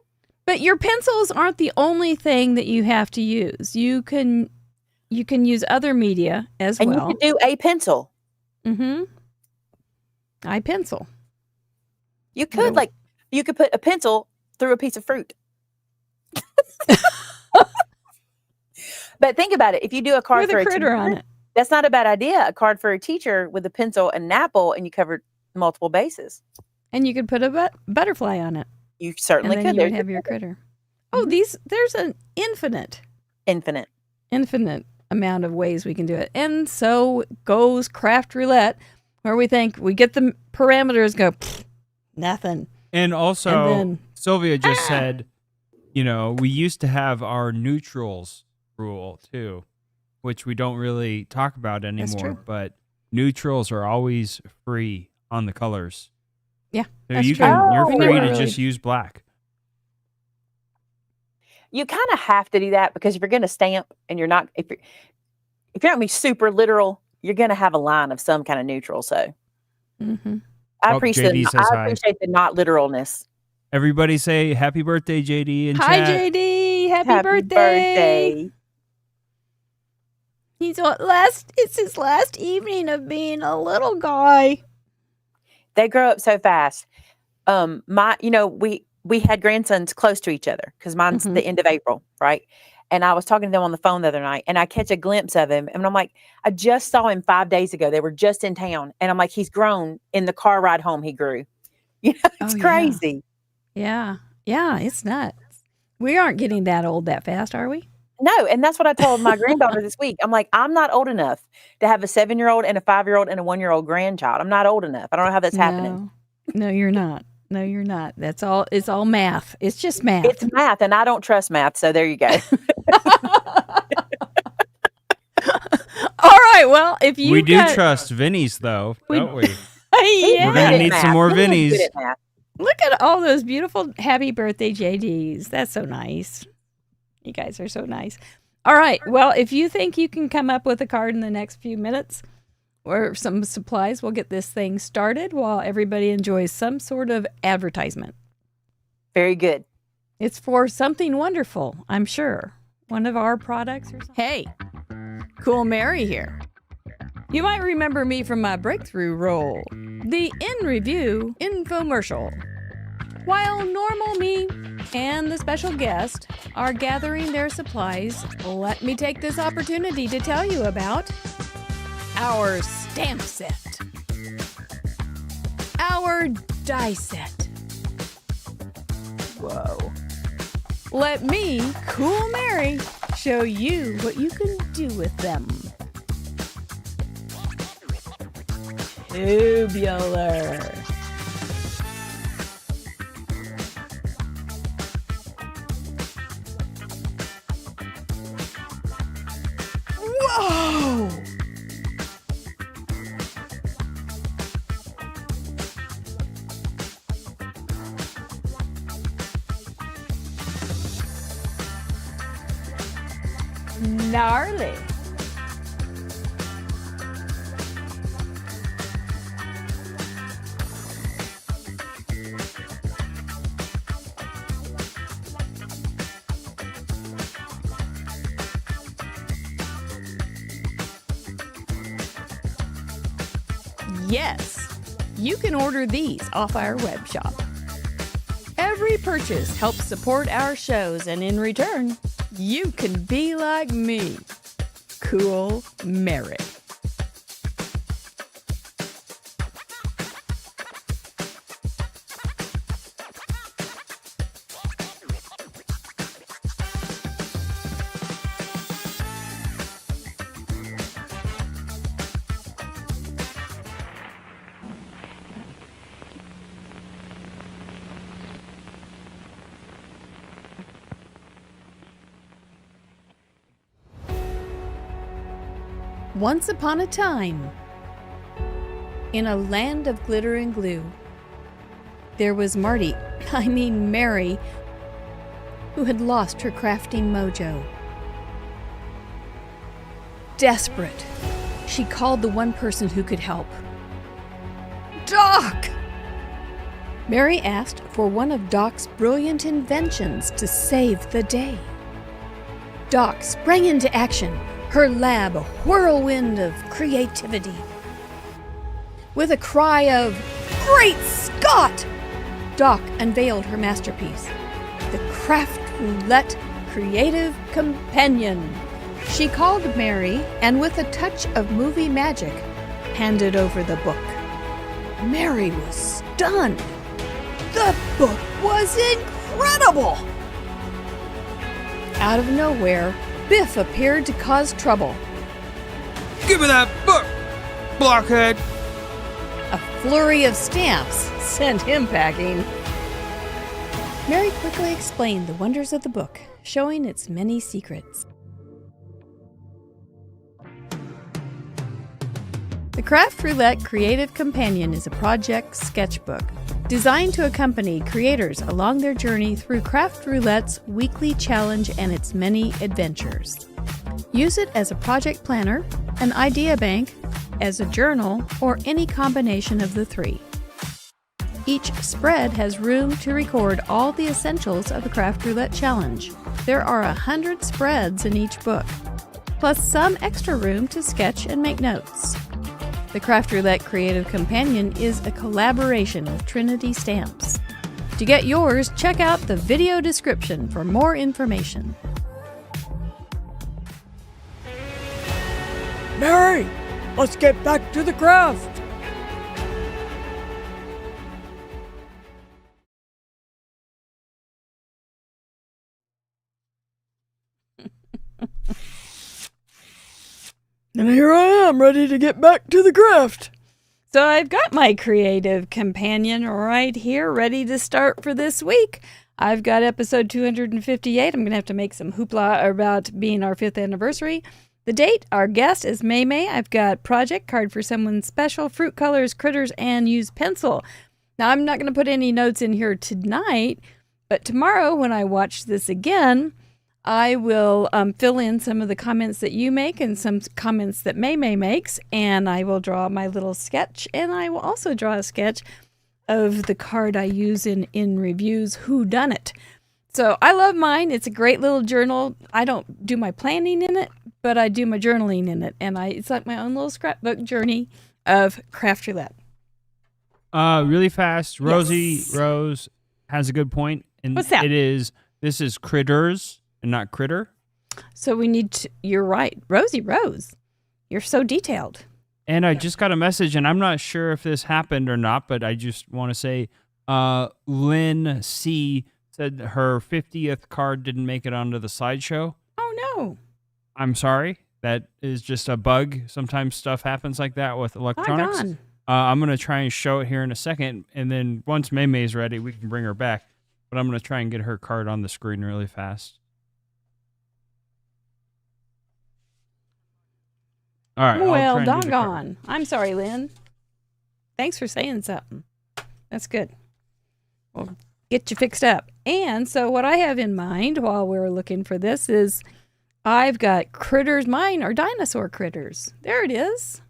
But your pencils aren't the only thing that you have to use. You can use other media as well. And you can do a pencil. Mm-hmm. I pencil. You could you could put a pencil through a piece of fruit. But think about it. If you do a card for a critter teacher, on it, that's not a bad idea. A card for a teacher with a pencil and an apple, and you covered multiple bases. And you could put a butterfly on it. You certainly and could. Then you would have your critter. Oh, there's an infinite amount of ways we can do it. And so goes Craft Roulette, where we think we get the parameters, go, nothing. And also, Sylvia just said, we used to have our neutrals rule too, which we don't really talk about anymore, but neutrals are always free on the colors. Yeah. So you're free to just use black. You kind of have to do that because if you're going to stamp and if you're not going to be super literal, you're going to have a line of some kind of neutral. So I appreciate the not literalness. Everybody say happy birthday, JD. In Hi, chat. JD. Happy birthday. It's his last evening of being a little guy. They grow up so fast. We had grandsons close to each other because mine's the end of April, right? And I was talking to them on the phone the other night, and I catch a glimpse of him, and I'm like, I just saw him 5 days ago. They were just in town, and I'm like, he's grown in the car ride home. He grew. It's crazy. Yeah, it's nuts. We aren't getting that old that fast, are we? No, and that's what I told my granddaughter this week. I'm like, I'm not old enough to have a 7-year-old and a 5-year-old and a 1-year-old grandchild. I'm not old enough. I don't know how that's happening. No, you're not. No, you're not. It's all math. It's just math. It's math, and I don't trust math. So there you go. All right. Well, if you we do trust Vinny's, though, don't we? Yeah. We're gonna need some more Vinny's. Look at all those beautiful happy birthday JDs. That's so nice. You guys are so nice. All right. Well, if you think you can come up with a card in the next few minutes or some supplies, we'll get this thing started while everybody enjoys some sort of advertisement. Very good. It's for something wonderful, I'm sure. One of our products or something. Hey, Cool Mary here. You might remember me from my breakthrough role, the In Review infomercial. While normal me and the special guest are gathering their supplies, let me take this opportunity to tell you about our stamp set, our die set. Whoa. Let me, Cool Mary, show you what you can do with them. Tubular. Whoa! Gnarly. Yes, you can order these off our web shop. Every purchase helps support our shows, and in return, you can be like me, Cool Mary. Once upon a time, in a land of glitter and glue, there was Mary, who had lost her crafting mojo. Desperate, she called the one person who could help. Doc! Mary asked for one of Doc's brilliant inventions to save the day. Doc sprang into action, her lab a whirlwind of creativity. With a cry of, "Great Scott!" Doc unveiled her masterpiece, the Craft Roulette Creative Companion. She called Mary, and with a touch of movie magic, handed over the book. Mary was stunned. The book was incredible! Out of nowhere, Biff appeared to cause trouble. Give me that book, blockhead! A flurry of stamps sent him packing. Mary quickly explained the wonders of the book, showing its many secrets. The Craft Roulette Creative Companion is a project sketchbook designed to accompany creators along their journey through Craft Roulette's weekly challenge and its many adventures. Use it as a project planner, an idea bank, as a journal, or any combination of the three. Each spread has room to record all the essentials of the Craft Roulette challenge. There are 100 spreads in each book, plus some extra room to sketch and make notes. The Craft Roulette Creative Companion is a collaboration with Trinity Stamps. To get yours, check out the video description for more information. Mary, let's get back to the craft. And here I am, ready to get back to the craft. So I've got my creative companion right here, ready to start for this week. I've got episode 258. I'm going to have to make some hoopla about being our 5th anniversary. The date, our guest is Maymay. I've got project card for someone special, fruit colors, critters, and use pencil. Now, I'm not going to put any notes in here tonight, but tomorrow when I watch this again, I will fill in some of the comments that you make and some comments that Maymay makes, and I will draw my little sketch, and I will also draw a sketch of the card I use in reviews, Who Done It. So I love mine. It's a great little journal. I don't do my planning in it, but I do my journaling in it, and it's like my own little scrapbook journey of Craft Roulette. Really fast, Rose has a good point, and What's that? This is critters and not critter. So we need to, you're right. Rosie Rose, you're so detailed. And I just got a message, and I'm not sure if this happened or not, but I just want to say Lynn C. said her 50th card didn't make it onto the slideshow. Oh, no. I'm sorry. That is just a bug. Sometimes stuff happens like that with electronics. Doggone. I'm going to try and show it here in a second, and then once Maymay's ready, we can bring her back. But I'm going to try and get her card on the screen really fast. All right. Well, doggone. I'm sorry, Lynn. Thanks for saying something. That's good. We'll get you fixed up. And so what I have in mind while we're looking for this is I've got critters. Mine are dinosaur critters. There it is.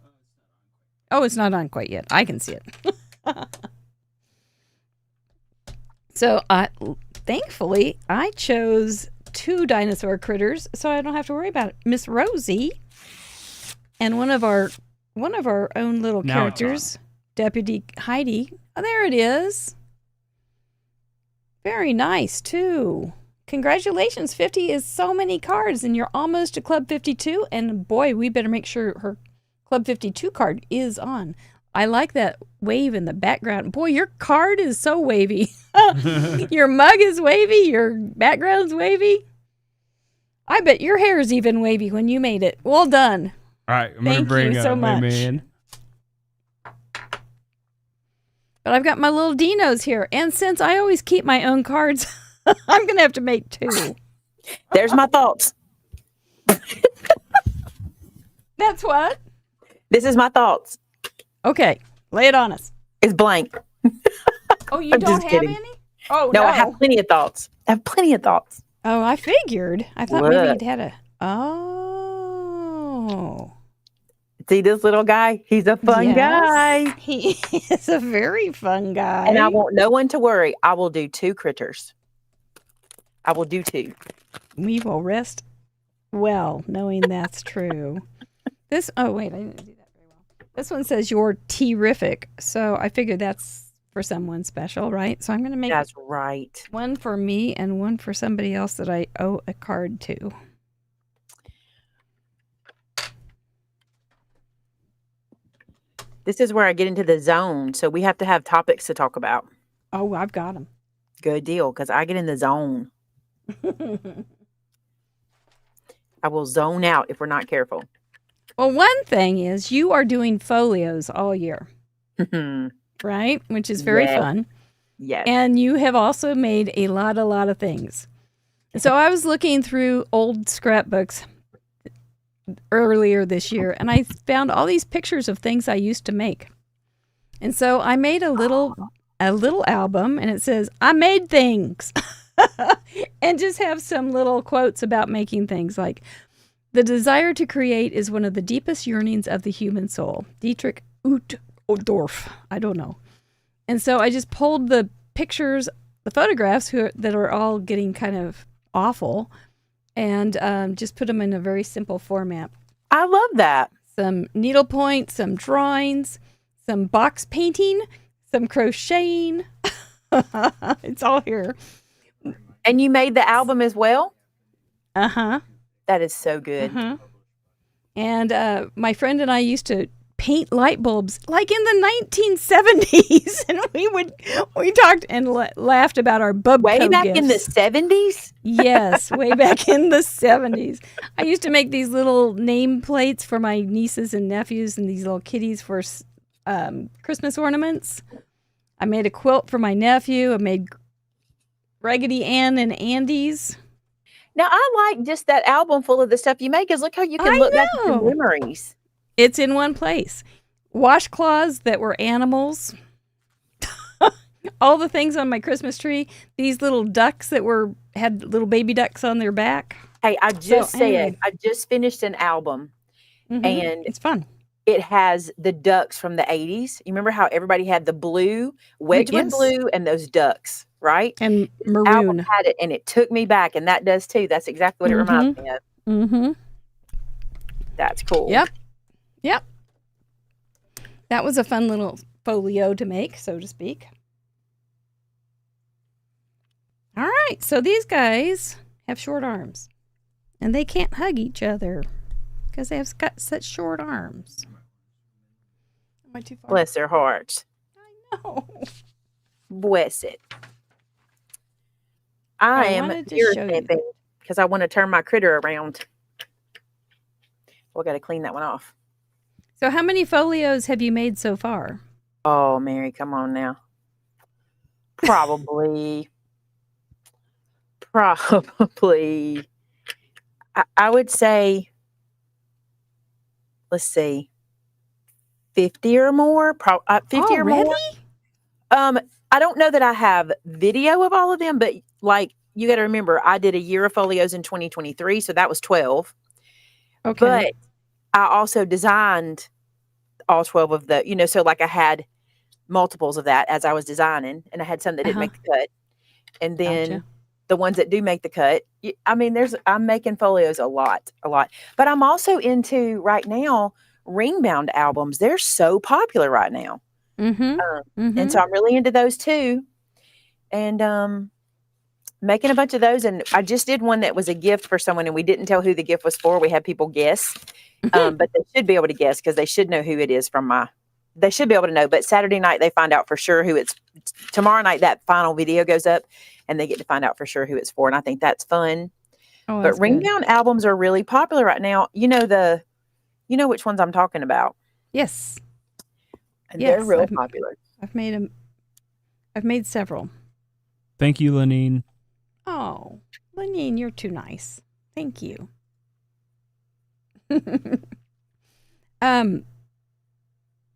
Oh, it's not on quite yet. I can see it. So thankfully, I chose 2 dinosaur critters, so I don't have to worry about it. Miss Rosie and one of our own little Now characters, Deputy Heidi. Oh, there it is. Very nice, too. Congratulations, 50 is so many cards, and you're almost to Club 52, and boy, we better make sure her Club 52 card is on. I like that wave in the background. Boy, your card is so wavy. Your mug is wavy. Your background's wavy. I bet your hair is even wavy when you made it. Well done. All right, I'm going to bring you so much. Maymay in. But I've got my little dinos here. And since I always keep my own cards, I'm going to have to make 2. There's my thoughts. That's what? This is my thoughts. Okay, lay it on us. It's blank. Oh, you I'm don't just have kidding. any? Oh, No, no. I have plenty of thoughts. Oh, I figured. I thought maybe Look. you'd had a... Oh. See this little guy? He's a fun Yes, guy. He is a very fun guy. And I want no one to worry. I will do 2 critters. I will do 2. We will rest well, knowing that's true. Oh, wait, I didn't do that very well. This one says you're terrific. So I figured that's for someone special, right? So I'm going to make That's right. one for me and one for somebody else that I owe a card to. This is where I get into the zone. So we have to have topics to talk about. Oh, I've got them. Good deal, because I get in the zone. I will zone out if we're not careful. Well, one thing is you are doing folios all year, right? Which is very Yes. fun. Yes. And you have also made a lot of things. So I was looking through old scrapbooks earlier this year, and I found all these pictures of things I used to make. And so I made a little album, and it says, I made things. And just have some little quotes about making things like, the desire to create is one of the deepest yearnings of the human soul. Dietrich Uchtdorf. I don't know. And so I just pulled the pictures, the photographs that are all getting kind of awful, and just put them in a very simple format. I love that. some needlepoint, some drawings, some box painting, some crocheting. It's all here. And you made the album as well? Uh-huh. That is so good. Uh-huh. And my friend and I used to paint light bulbs like in the 1970s. And we talked and laughed about our Bubco Way back gifts. in the 70s? Yes, way back in the 70s. I used to make these little name plates for my nieces and nephews and these little kitties for Christmas ornaments. I made a quilt for my nephew. I made Raggedy Ann and Andy's. Now, I like just that album full of the stuff you make, because look how you can look back at your memories. It's in one place. Washcloths that were animals. All the things on my Christmas tree. These little ducks that had little baby ducks on their back. Hey, I just finished an album, and it's fun. It has the ducks from the 80s. You remember how everybody had the blue, Wedgwood blue, and those ducks, right? And maroon. Album had it, and it took me back, and that does too. That's exactly what it reminds me of. Mm-hmm. That's cool. Yep. That was a fun little folio to make, so to speak. All right, so these guys have short arms, and they can't hug each other because they have got such short arms. Am I too far? Bless their hearts. I know. Bless it. I am irritated because I want to turn my critter around. We've got to clean that one off. So how many folios have you made so far? Oh, Mary, come on now. Probably, I would say, let's see, 50 or more. 50 or more. I don't know that I have video of all of them, but like, you got to remember, I did a year of folios in 2023, so that was 12. Okay. But I also designed all 12 of the, so like I had multiples of that as I was designing, and I had some that didn't make the cut. And then the ones that do make the cut, I'm making folios a lot. But I'm also into right now ring bound albums. They're so popular right now. And so I'm really into those too. And making a bunch of those. And I just did one that was a gift for someone, and we didn't tell who the gift was for. We had people guess. But they should be able to guess because they should know who it is they should be able to know. But Saturday night, they find out for sure who it's. Tomorrow night, that final video goes up, and they get to find out for sure who it's for. And I think that's fun. Oh, but ring bound albums are really popular right now. You know which ones I'm talking about. Yes. And they're real popular. I've made several. Thank you, Lenine. Oh, Lenine, you're too nice. Thank you.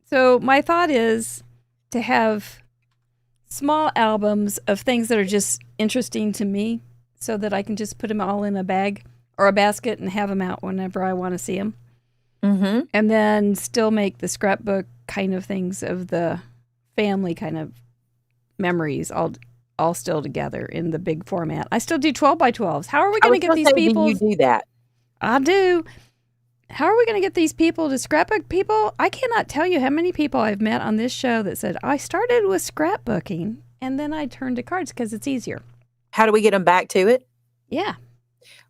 So my thought is to have small albums of things that are just interesting to me, so that I can just put them all in a bag or a basket and have them out whenever I want to see them. And then still make the scrapbook kind of things of the family kind of memories all still together in the big format. I still do 12 by 12s. How are we going to get these people? Do you do that? I do. How are we going to get these people to scrapbook people? I cannot tell you how many people I've met on this show that said, I started with scrapbooking and then I turned to cards because it's easier. How do we get them back to it? Yeah.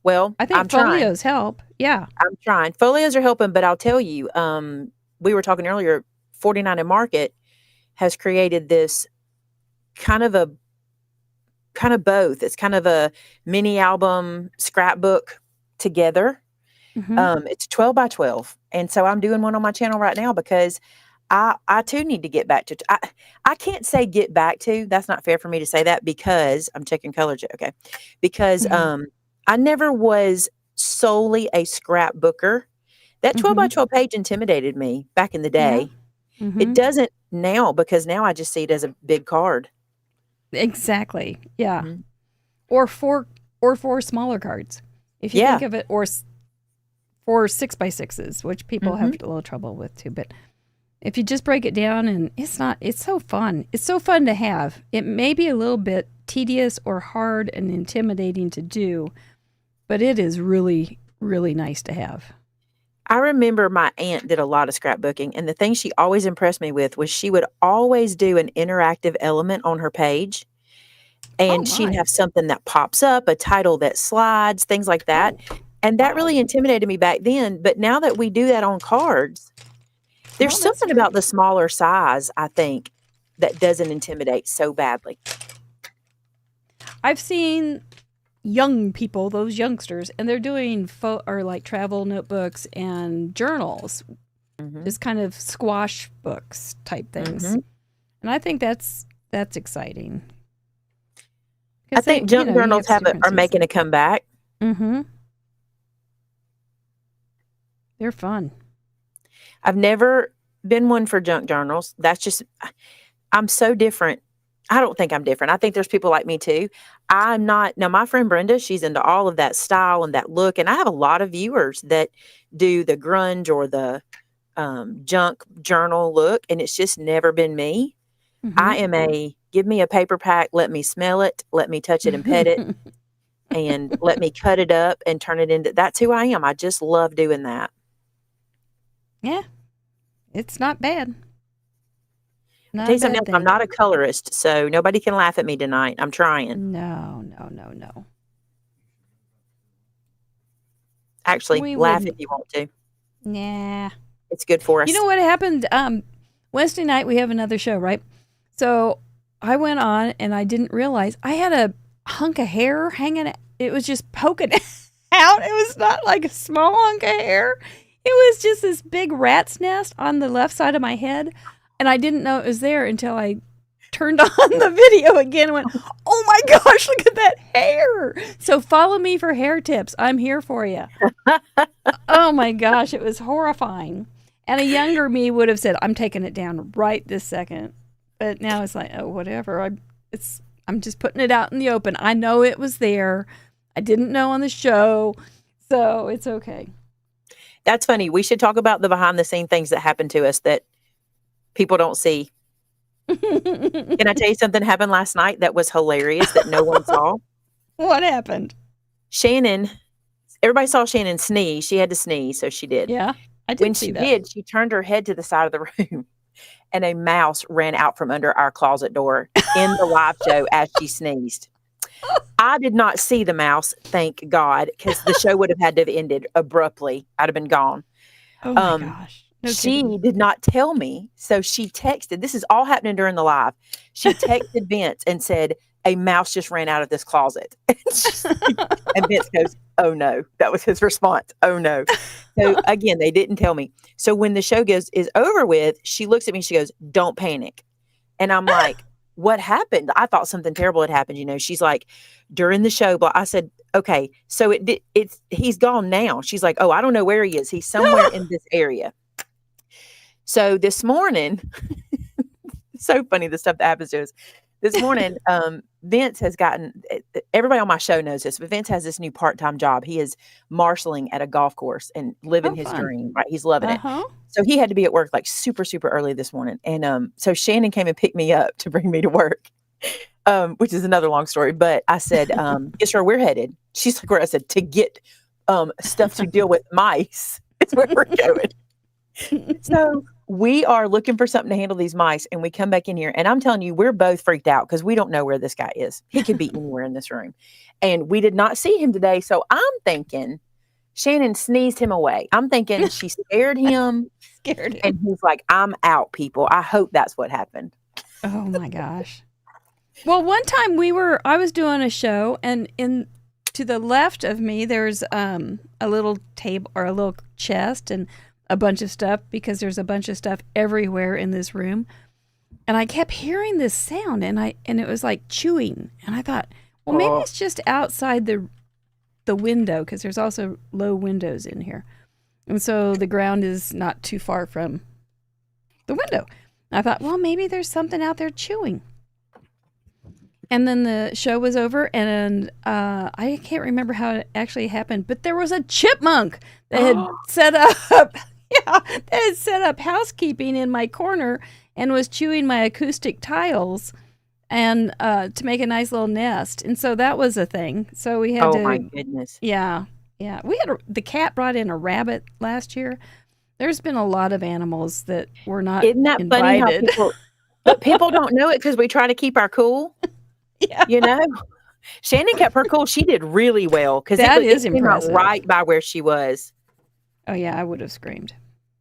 Well, I think folios help. Yeah. I'm trying. Folios are helping, but I'll tell you, we were talking earlier, 49 and Market has created this kind of both. It's kind of a mini album scrapbook together. It's 12 by 12. And so I'm doing one on my channel right now because I too need to get back to, I can't say get back to, that's not fair for me to say that because I'm checking color. Okay. Because, I never was solely a scrapbooker. That 12 by 12 page intimidated me back in the day. It doesn't now because now I just see it as a big card. Exactly. Yeah. Or four smaller cards. If you think of it, or 4 6x6s, which people have a little trouble with too. But if you just break it down, and it's so fun. It's so fun to have. It may be a little bit tedious or hard and intimidating to do, but it is really, really nice to have. I remember my aunt did a lot of scrapbooking, and the thing she always impressed me with was she would always do an interactive element on her page, Oh and she'd my. have something that pops up, a title that slides, things like that. Oh, And that wow. really intimidated me back then. But now that we do that on cards, there's Well, that's something true. about the smaller size, I think, that doesn't intimidate so badly. I've seen young people, those youngsters, and they're doing like travel notebooks and journals, Mhm. just kind of squash books type things. Mhm. And I think that's exciting. I think junk journals are making a comeback. Mm-hmm. They're fun. I've never been one for junk journals. I'm so different. I don't think I'm different. I think there's people like me too. I'm not. Now, my friend Brenda, she's into all of that style and that look. And I have a lot of viewers that do the grunge or the junk journal look. And it's just never been me. Mm-hmm. I am give me a paper pack, let me smell it, let me touch it and pet it, and let me cut it up and turn it into, that's who I am. I just love doing that. Yeah. It's not bad. I'll tell you something else, I'm not a colorist, so nobody can laugh at me tonight. I'm trying. No. Actually, laugh if you want to. Nah. It's good for us. You know what happened? Wednesday night we have another show, right? So I went on and I didn't realize I had a hunk of hair hanging. It was just poking out. It was not like a small hunk of hair. It was just this big rat's nest on the left side of my head. And I didn't know it was there until I turned on the video again and went, oh my gosh, look at that hair. So follow me for hair tips. I'm here for you. Oh my gosh, it was horrifying. And a younger me would have said, I'm taking it down right this second. But now it's like, oh, whatever. I'm just putting it out in the open. I know it was there. I didn't know on the show. So it's okay. That's funny. We should talk about the behind the scene things that happen to us that people don't see. Can I tell you something happened last night that was hilarious that no one saw? What happened? Shannon, everybody saw Shannon sneeze. She had to sneeze, so she did. Yeah, I did When see she that. did, she turned her head to the side of the room, and a mouse ran out from under our closet door in the live show as she sneezed. I did not see the mouse, thank God, because the show would have had to have ended abruptly. I'd have been gone. Oh my gosh. No she kidding. did not tell me. So she texted, this is all happening during the live. She texted Vince and said, a mouse just ran out of this closet. And Vince goes, oh no. That was his response. Oh no. So again, they didn't tell me. So when the show is over with, she looks at me, she goes, don't panic. And I'm like, what happened? I thought something terrible had happened. You know, she's like, during the show, but I said, okay, so he's gone now. She's like, oh, I don't know where he is. He's somewhere in this area. So this morning, so funny the stuff that happens to us. This morning, Vince has gotten, everybody on my show knows this, but Vince has this new part-time job. He is marshalling at a golf course and living his dream, right? He's loving it. So he had to be at work like super, super early this morning. And so Shannon came and picked me up to bring me to work, which is another long story. But I said, guess where we're headed? She's like, where? I said, to get stuff to deal with mice. That's where we're going. So we are looking for something to handle these mice, and we come back in here, and I'm telling you, we're both freaked out because we don't know where this guy is. He could be anywhere in this room, and we did not see him today. So I'm thinking Shannon sneezed him away. I'm thinking she scared him, and he's like, I'm out, people. I hope that's what happened. Oh my gosh. Well, one time I was doing a show, and to the left of me, there's a little table or a little chest and a bunch of stuff, because there's a bunch of stuff everywhere in this room. And I kept hearing this sound, and it was like chewing. And I thought, well, maybe it's just outside the window, because there's also low windows in here. And so the ground is not too far from the window. And I thought, well, maybe there's something out there chewing. And then the show was over, and I can't remember how it actually happened, but there was a chipmunk that had set up, housekeeping in my corner and was chewing my acoustic tiles and to make a nice little nest. And so that was a thing. So we had to. Oh my goodness! Yeah, Yeah, we had the cat brought in a rabbit last year. There's been a lot of animals that were not Isn't that funny how invited. but people don't know it because we try to keep our cool, Yeah, you know? Shannon kept her cool. She did really well because that is it came out impressive. right by where she was. Oh yeah, I would have screamed.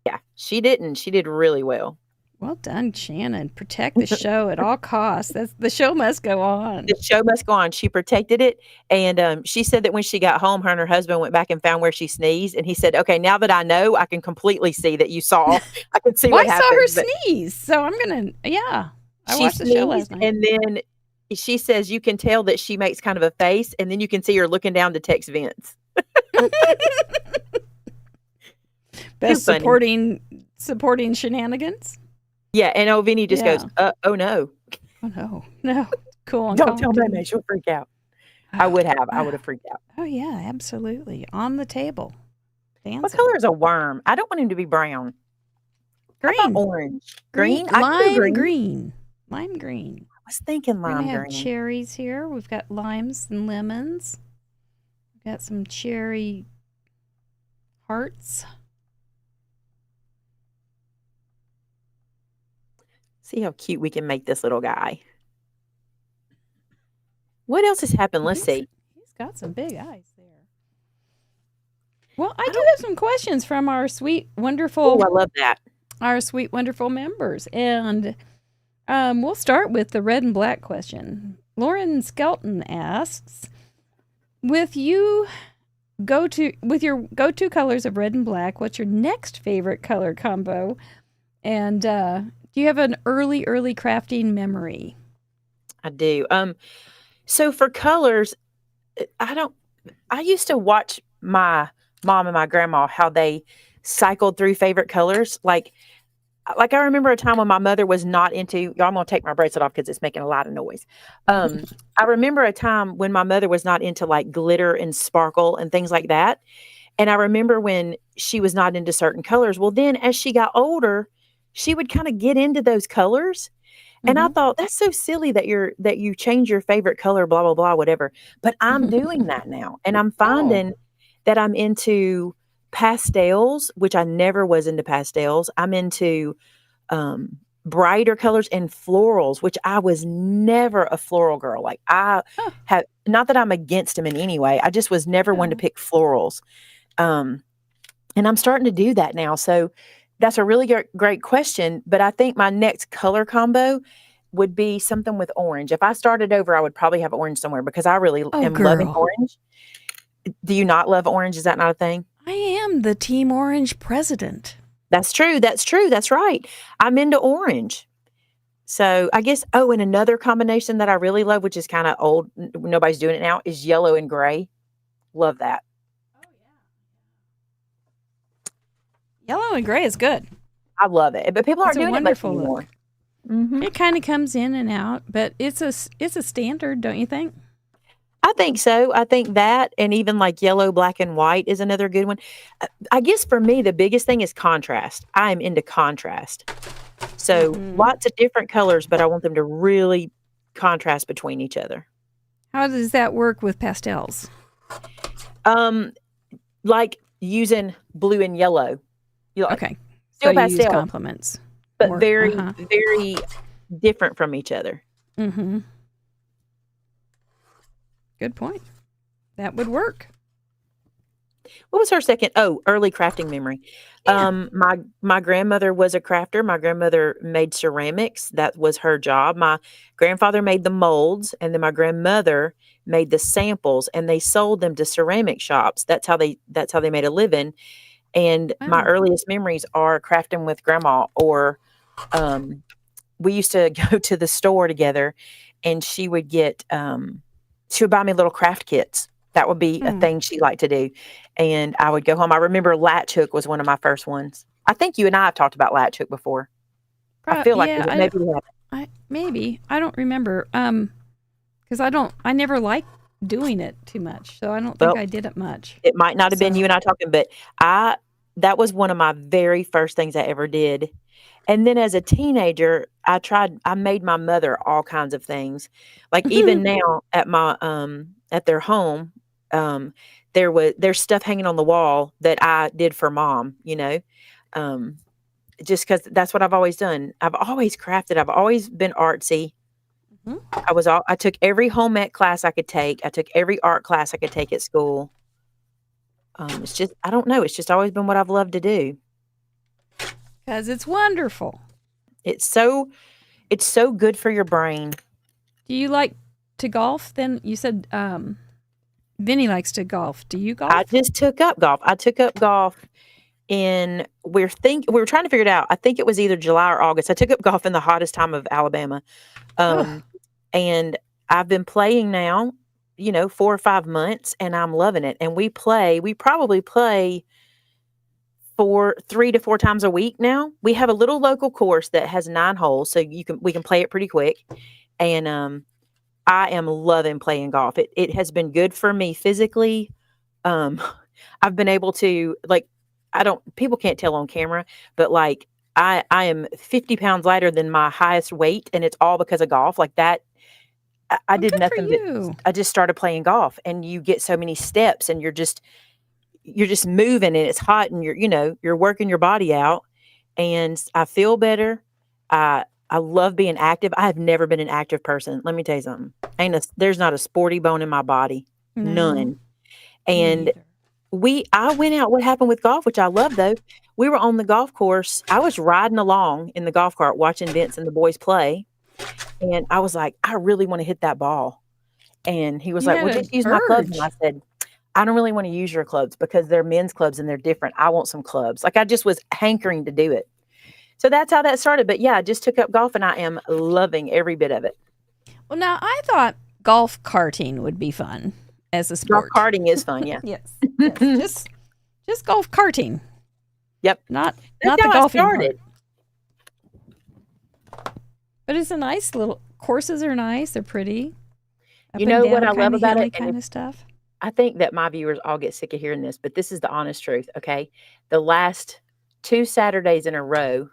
Yeah, she didn't. She did really well. Well done, Shannon. Protect the show at all costs. The show must go on. The show must go on. She protected it. And she said that when she got home, her and her husband went back and found where she sneezed. And he said, okay, now that I know, I can completely see that you saw. I can see Well, what I happened. saw her sneeze, so I'm going to, yeah. I She watched the show last sneezed, night. and then she says you can tell that she makes kind of a face, and then you can see her looking down to text Vince. Best Too funny. supporting shenanigans. Yeah, and Vinny just Yeah. goes, oh no. Oh, no. Cool. and Don't tell calm. Maymay, she'll freak out. I would have freaked out. Oh, yeah, absolutely. On the table. Dancing. What color is a worm? I don't want him to be brown. How Green. about orange? Green? I Lime could do green. Lime green. I was thinking We're lime gonna have green. cherries here. We've got limes and lemons. We've got some cherry hearts. See how cute we can make this little guy. What else has happened? Let's see. He's got some big eyes there. Well, I do have some questions from our sweet, wonderful, Oh, I love that. members, and we'll start with the red and black question. Lauren Skelton asks, with your go-to colors of red and black, what's your next favorite color combo? And do you have an early crafting memory? I do. So for colors, I used to watch my mom and my grandma, how they cycled through favorite colors. Like I remember a time when my mother was not into, y'all, I'm going to take my bracelet off because it's making a lot of noise. I remember a time when my mother was not into like glitter and sparkle and things like that. And I remember when she was not into certain colors. Well, then as she got older, she would kind of get into those colors. And I thought, that's so silly that you change your favorite color, blah, blah, blah, whatever. But I'm doing that now. And I'm finding that I'm into pastels, which I never was into pastels. I'm into brighter colors and florals, which I was never a floral girl. Like I have, not that I'm against them in any way. I just was never one to pick florals. And I'm starting to do that now. So that's a really great question. But I think my next color combo would be something with orange. If I started over, I would probably have orange somewhere because I really am loving orange. Do you not love orange? Is that not a thing? I am the Team Orange president. That's true. That's true. That's right. I'm into orange. So I guess, and another combination that I really love, which is kind of old, nobody's doing it now, is yellow and gray. Love that. Yellow and gray is good. I love it. But people aren't It's a doing it much wonderful anymore. look. It kind of comes in and out, but it's a standard, don't you think? I think so. I think that, and even like yellow, black, and white is another good one. I guess for me, the biggest thing is contrast. I am into contrast. So lots of different colors, but I want them to really contrast between each other. How does that work with pastels? Like using blue and yellow. Okay. Still So you use pastel, complements. but More- very different from each other. Mm-hmm. Good point. That would work. What was her second? Oh, early crafting memory. Yeah. My grandmother was a crafter. My grandmother made ceramics. That was her job. My grandfather made the molds, and then my grandmother made the samples, and they sold them to ceramic shops. That's how they made a living. And my Wow. earliest memories are crafting with grandma, or we used to go to the store together, and she would buy me little craft kits. That would be a thing she liked to do. And I would go home. I remember latch hook was one of my first ones. I think you and I have talked about latch hook before. I feel like maybe we have. Maybe. I don't remember. Because I never liked doing it too much. So I don't think I did it much. It might not have been you and I talking, but that was one of my very first things I ever did. And then as a teenager, I made my mother all kinds of things. Like even now at my, at their home, there's stuff hanging on the wall that I did for mom, just because that's what I've always done. I've always crafted. I've always been artsy. Mhm. I took every home ec class I could take. I took every art class I could take at school. It's just, I don't know. It's just always been what I've loved to do. Because it's wonderful. It's so good for your brain. Do you like to golf? Then you said Vinny likes to golf. Do you golf? I just took up golf. I took up golf we were trying to figure it out. I think it was either July or August. I took up golf in the hottest time of Alabama. And I've been playing now, 4 or 5 months, and I'm loving it. And we probably play 3 to 4 times a week now. We have a little local course that has 9 holes, so we can play it pretty quick. And I am loving playing golf. It has been good for me physically. I've been able to, people can't tell on camera, but I am 50 pounds lighter than my highest weight, and it's all because of golf. Like that, I did nothing but I just started playing golf, and you get so many steps, and you're just moving, and it's hot, and you're working your body out, and I feel better. I love being active. I have never been an active person. Let me tell you something. There's not a sporty bone in my body. No. None. And I went out. What happened with golf, which I love though, we were on the golf course. I was riding along in the golf cart watching Vince and the boys play. And I was like, I really want to hit that ball. And he was like, well, just use my clubs. And I said, I don't really want to use your clubs because they're men's clubs and they're different. I want some clubs. I just was hankering to do it. So that's how that started. But yeah, I just took up golf and I am loving every bit of it. Well, now I thought golf karting would be fun as a sport. Golf karting is fun, yeah. Yes. Just golf karting. Yep. Not That's the how golfing I started. part. But it's a nice little courses are nice. They're pretty. Up You know and what down, I love about it? kind of stuff. I think that my viewers all get sick of hearing this, but this is the honest truth, okay? The last 2 Saturdays in a row,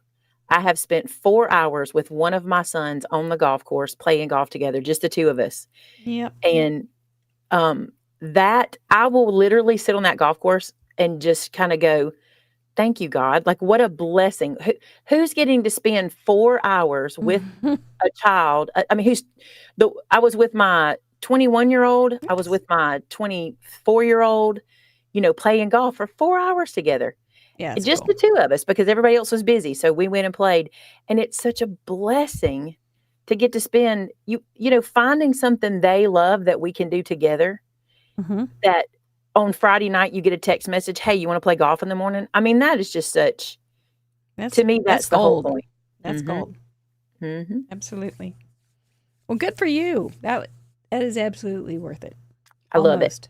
I have spent 4 hours with one of my sons on the golf course playing golf together, just the two of us. Yep. And that I will literally sit on that golf course and just kind of go, thank you, God. Like, what a blessing. Who's getting to spend 4 hours with a child? I mean, I was with my 21-year-old. I was with my 24-year-old, playing golf for 4 hours together. Yeah. Just the two of us because everybody else was busy. So we went and played. And it's such a blessing to get to spend, finding something they love that we can do together. Mm-hmm. That on Friday night, you get a text message, hey, you want to play golf in the morning? I mean, that is just to me, that's the whole point. That's gold. Mm-hmm. Absolutely. Well, good for you. That is absolutely worth it. I love it.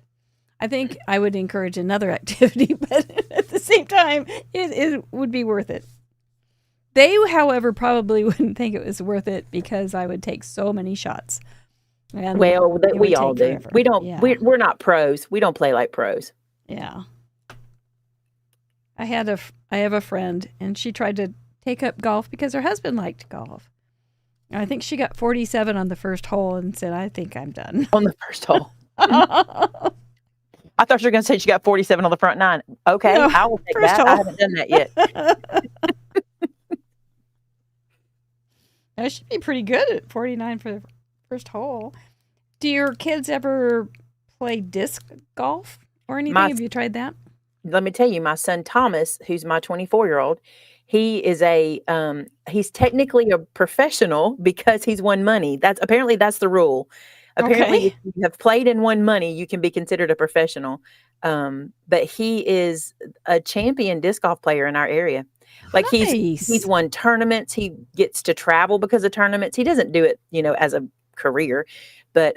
I think I would encourage another activity, but at the same time, it would be worth it. They, however, probably wouldn't think it was worth it because I would take so many shots. And we all do. Forever. We don't. Yeah. We're not pros. We don't play like pros. Yeah. I have a friend, and she tried to take up golf because her husband liked golf. I think she got 47 on the first hole and said, I think I'm done. On the first hole. I thought you were going to say she got 47 on the front 9. Okay, no, I will take that. Hole. I haven't done that yet. I should be pretty good at 49 for the first hole. Do your kids ever play disc golf or anything? Have you tried that? Let me tell you, my son Thomas, who's my 24-year-old, he is he's technically a professional because he's won money. That's the rule. Apparently, if you have played and won money, you can be considered a professional. But he is a champion disc golf player in our area. Like nice. he's won tournaments. He gets to travel because of tournaments. He doesn't do it, as a career. But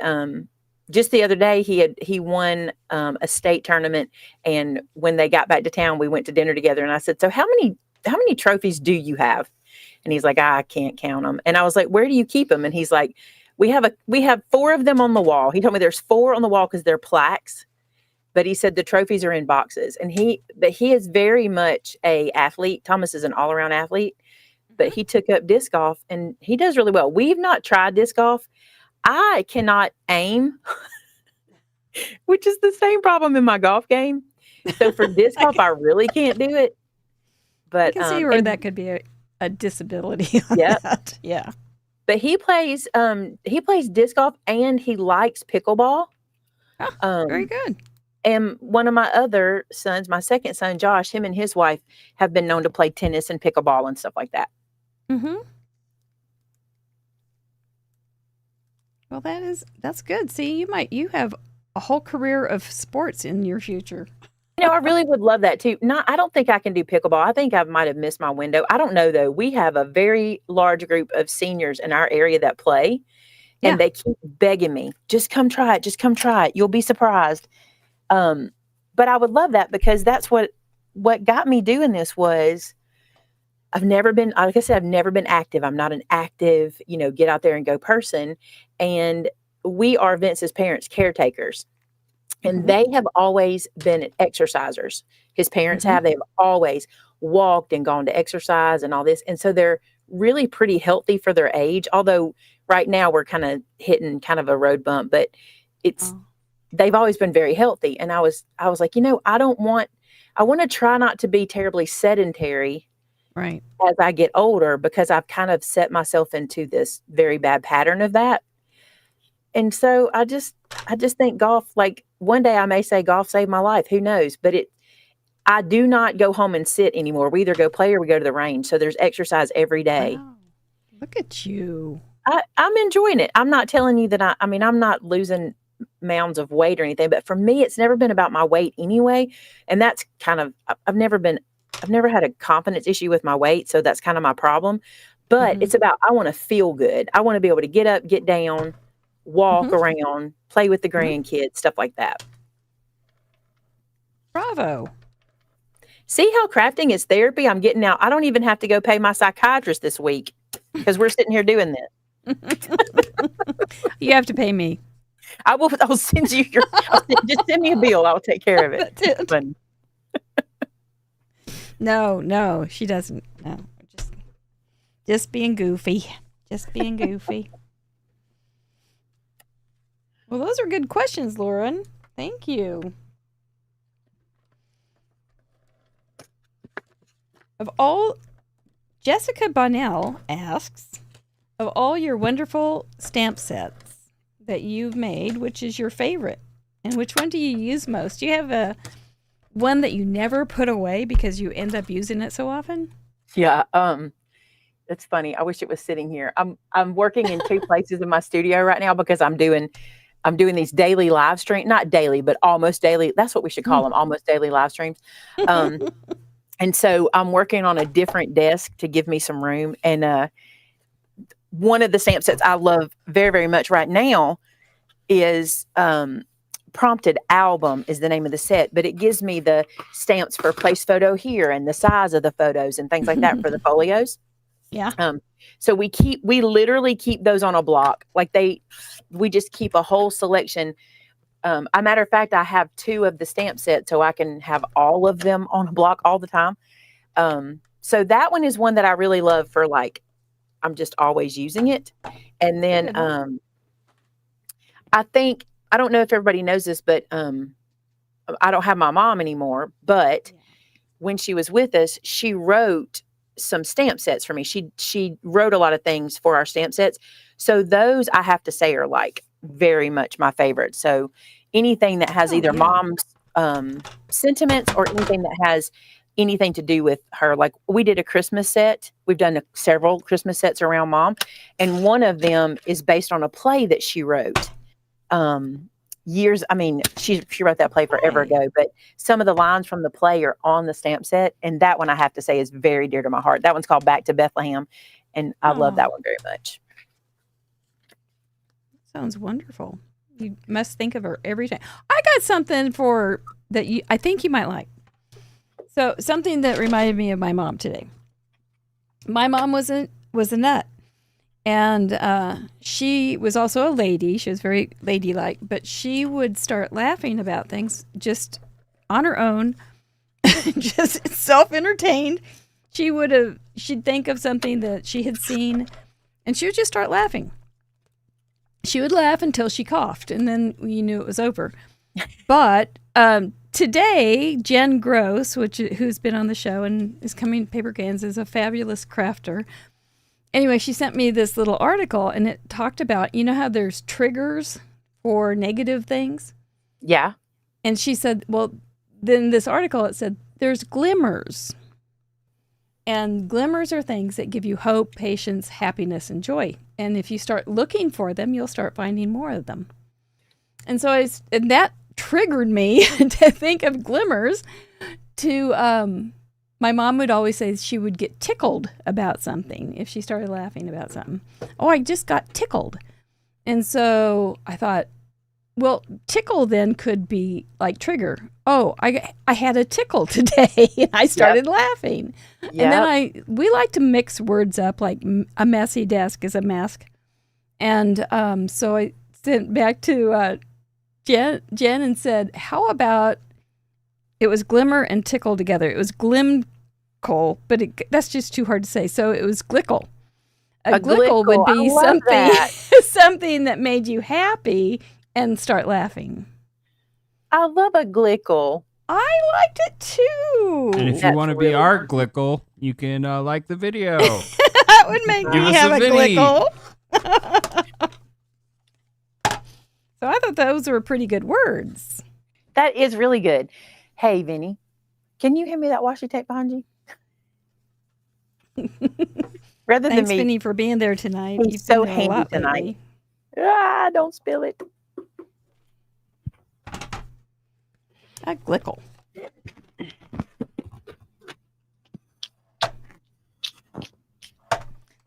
just the other day, he won a state tournament. And when they got back to town, we went to dinner together. And I said, so how many trophies do you have? And he's like, I can't count them. And I was like, where do you keep them? And he's like, we have 4 of them on the wall. He told me there's 4 on the wall because they're plaques. But he said the trophies are in boxes. And he is very much a athlete. Thomas is an all-around athlete. But he took up disc golf and he does really well. We've not tried disc golf. I cannot aim which is the same problem in my golf game. So for disc golf, I really can't do it. But I can see where that could be a disability on that. Yeah. But he plays disc golf and he likes pickleball. Oh, very good. And one of my other sons, my second son, Josh, him and his wife have been known to play tennis and pickleball and stuff like that. Mm-hmm. Well, that's good. See, you have a whole career of sports in your future. I really would love that too. I don't think I can do pickleball. I think I might have missed my window. I don't know though. We have a very large group of seniors in our area that play, and they keep begging me, just come try it. Just come try it. You'll be surprised. But I would love that because that's what got me doing this was I've never been, like I said, I've never been active. I'm not an active, get out there and go person. And we are Vince's parents' caretakers. And they have always been exercisers. His parents have. They have always walked and gone to exercise and all this. And so they're really pretty healthy for their age. Although right now we're kind of hitting kind of a road bump, but they've always been very healthy. And I was like, I want to try not to be terribly sedentary right as I get older, because I've kind of set myself into this very bad pattern of that. And so I just think golf, like one day I may say golf saved my life. Who knows? But I do not go home and sit anymore. We either go play or we go to the range. So there's exercise every day. Wow. Look at you. I'm enjoying it. I'm not telling you that I'm not losing mounds of weight or anything, but for me, it's never been about my weight anyway. And that's kind of, I've never had a confidence issue with my weight. So that's kind of my problem, but it's about, I want to feel good. I want to be able to get up, get down, walk around, play with the grandkids, stuff like that. Bravo. See how crafting is therapy? I'm getting out. I don't even have to go pay my psychiatrist this week because we're sitting here doing this. You have to pay me. I'll send you just send me a bill. I'll take care of it. That's it. No, she doesn't. No, just being goofy. Just being goofy. Well, those are good questions, Lauren. Thank you. Jessica Bonnell asks, of all your wonderful stamp sets that you've made, which is your favorite? And which one do you use most? Do you have one that you never put away because you end up using it so often? Yeah. It's funny. I wish it was sitting here. I'm working in two places in my studio right now because I'm doing these daily live stream, not daily, but almost daily. That's what we should call them, almost daily live streams. And so I'm working on a different desk to give me some room. And one of the stamp sets I love very, very much right now is Prompted Album is the name of the set, but it gives me the stamps for place photo here and the size of the photos and things like that for the folios. Yeah. So we literally keep those on a block. Like we just keep a whole selection. A matter of fact, I have 2 of the stamp sets so I can have all of them on a block all the time. So that one is one that I really love for I'm just always using it. And then I don't know if everybody knows this, but I don't have my mom anymore. But when she was with us, she wrote some stamp sets for me. She wrote a lot of things for our stamp sets. So those I have to say are very much my favorite. So anything that has either mom's sentiments or anything that has anything to do with her. Like we did a Christmas set. We've done several Christmas sets around mom. And one of them is based on a play that she wrote. She wrote that play forever ago, but some of the lines from the play are on the stamp set. And that one I have to say is very dear to my heart. That one's called Back to Bethlehem. And I love that one very much. Sounds wonderful. You must think of her every time. I got something I think you might like. So something that reminded me of my mom today. My mom was a nut. And she was also a lady. She was very ladylike, but she would start laughing about things just on her own, just self-entertained. She'd think of something that she had seen, and she would just start laughing. She would laugh until she coughed, and then you knew it was over. But today, Jen Gross, who's been on the show and is coming to Paper Cans, is a fabulous crafter. Anyway, she sent me this little article, and it talked about, you know how there's triggers for negative things? Yeah. And she said, well, then this article, it said, there's glimmers. And glimmers are things that give you hope, patience, happiness, and joy. And if you start looking for them, you'll start finding more of them. And so and that triggered me to think of glimmers. My mom would always say she would get tickled about something if she started laughing about something. Oh, I just got tickled. And so I thought, well, tickle then could be like trigger. Oh, I had a tickle today, and I started laughing. Yep. And then we like to mix words up, like a messy desk is a mask. And so I sent back to Jen and said, how about it was glimmer and tickle together. It was glimcoal, but that's just too hard to say. So it was glickle. A glickle would be something that made you happy and start laughing. I love a glickle. I liked it too. And if you want to be our glickle, you can like the video. That would make me have a glickle. So I thought those were pretty good words. That is really good. Hey, Vinny, can you hand me that washi tape behind you? Rather Thanks, than me, Vinny, for being there tonight. He's so handy tonight. Don't spill it. A glickle.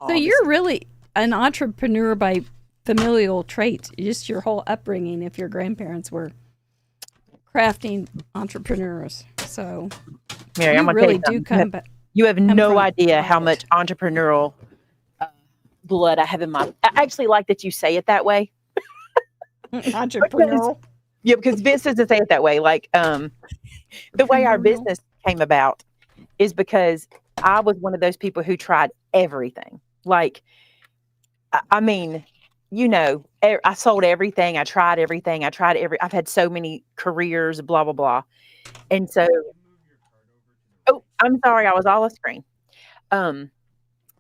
So you're really an entrepreneur by familial trait, just your whole upbringing if your grandparents were crafting entrepreneurs. So Mary, I'm gonna really tell you do come back. You have no idea how much entrepreneurial blood I have in my. I actually like that you say it that way. Entrepreneurial. Because Vince doesn't say it that way. Like the way our business came about is because I was one of those people who tried everything. Like, I mean, you know, I sold everything. I tried everything. I've had so many careers, blah, blah, blah. And so, oh, I'm sorry. I was all off screen.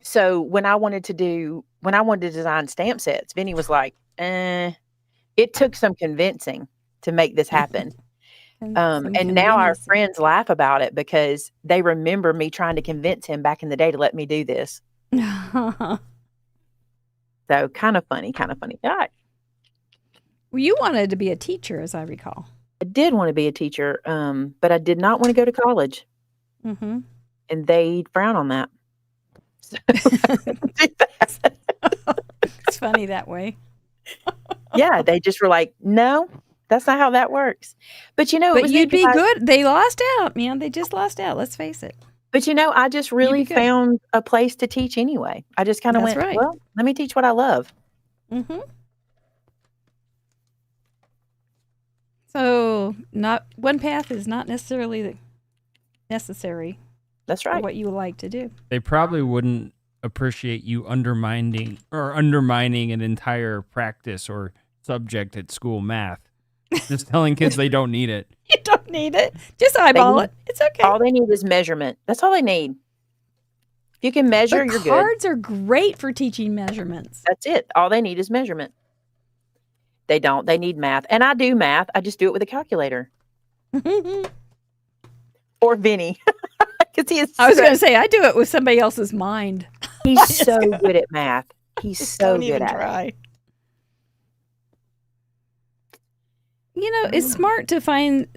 So when I wanted to design stamp sets, Vinny was like, it took some convincing to make this happen. And now our friends laugh about it because they remember me trying to convince him back in the day to let me do this. So kind of funny. All right. Well, you wanted to be a teacher, as I recall. I did want to be a teacher, but I did not want to go to college. Mm-hmm. And they frown on that. So It's funny that way. Yeah, they just were like, no, that's not how that works. But you know, but you'd be good. They lost out, man. They just lost out. Let's face it. But you know, I just really found a place to teach anyway. I just kind of went, well, let me teach what I love. Mm-hmm. So not one path is not necessarily necessary. That's right. For what you like to do. They probably wouldn't appreciate you undermining an entire practice or subject at school, math. Just telling kids they don't need it. You don't need it. Just eyeball it. It's okay. All they need is measurement. That's all they need. If you can measure, you're good. Cards are great for teaching measurements. That's it. All they need is measurement. They don't. They need math. And I do math. I just do it with a calculator. Or Vinny. I was going to say, I do it with somebody else's mind. He's so good at math. He's so good at it. You know, it's smart to find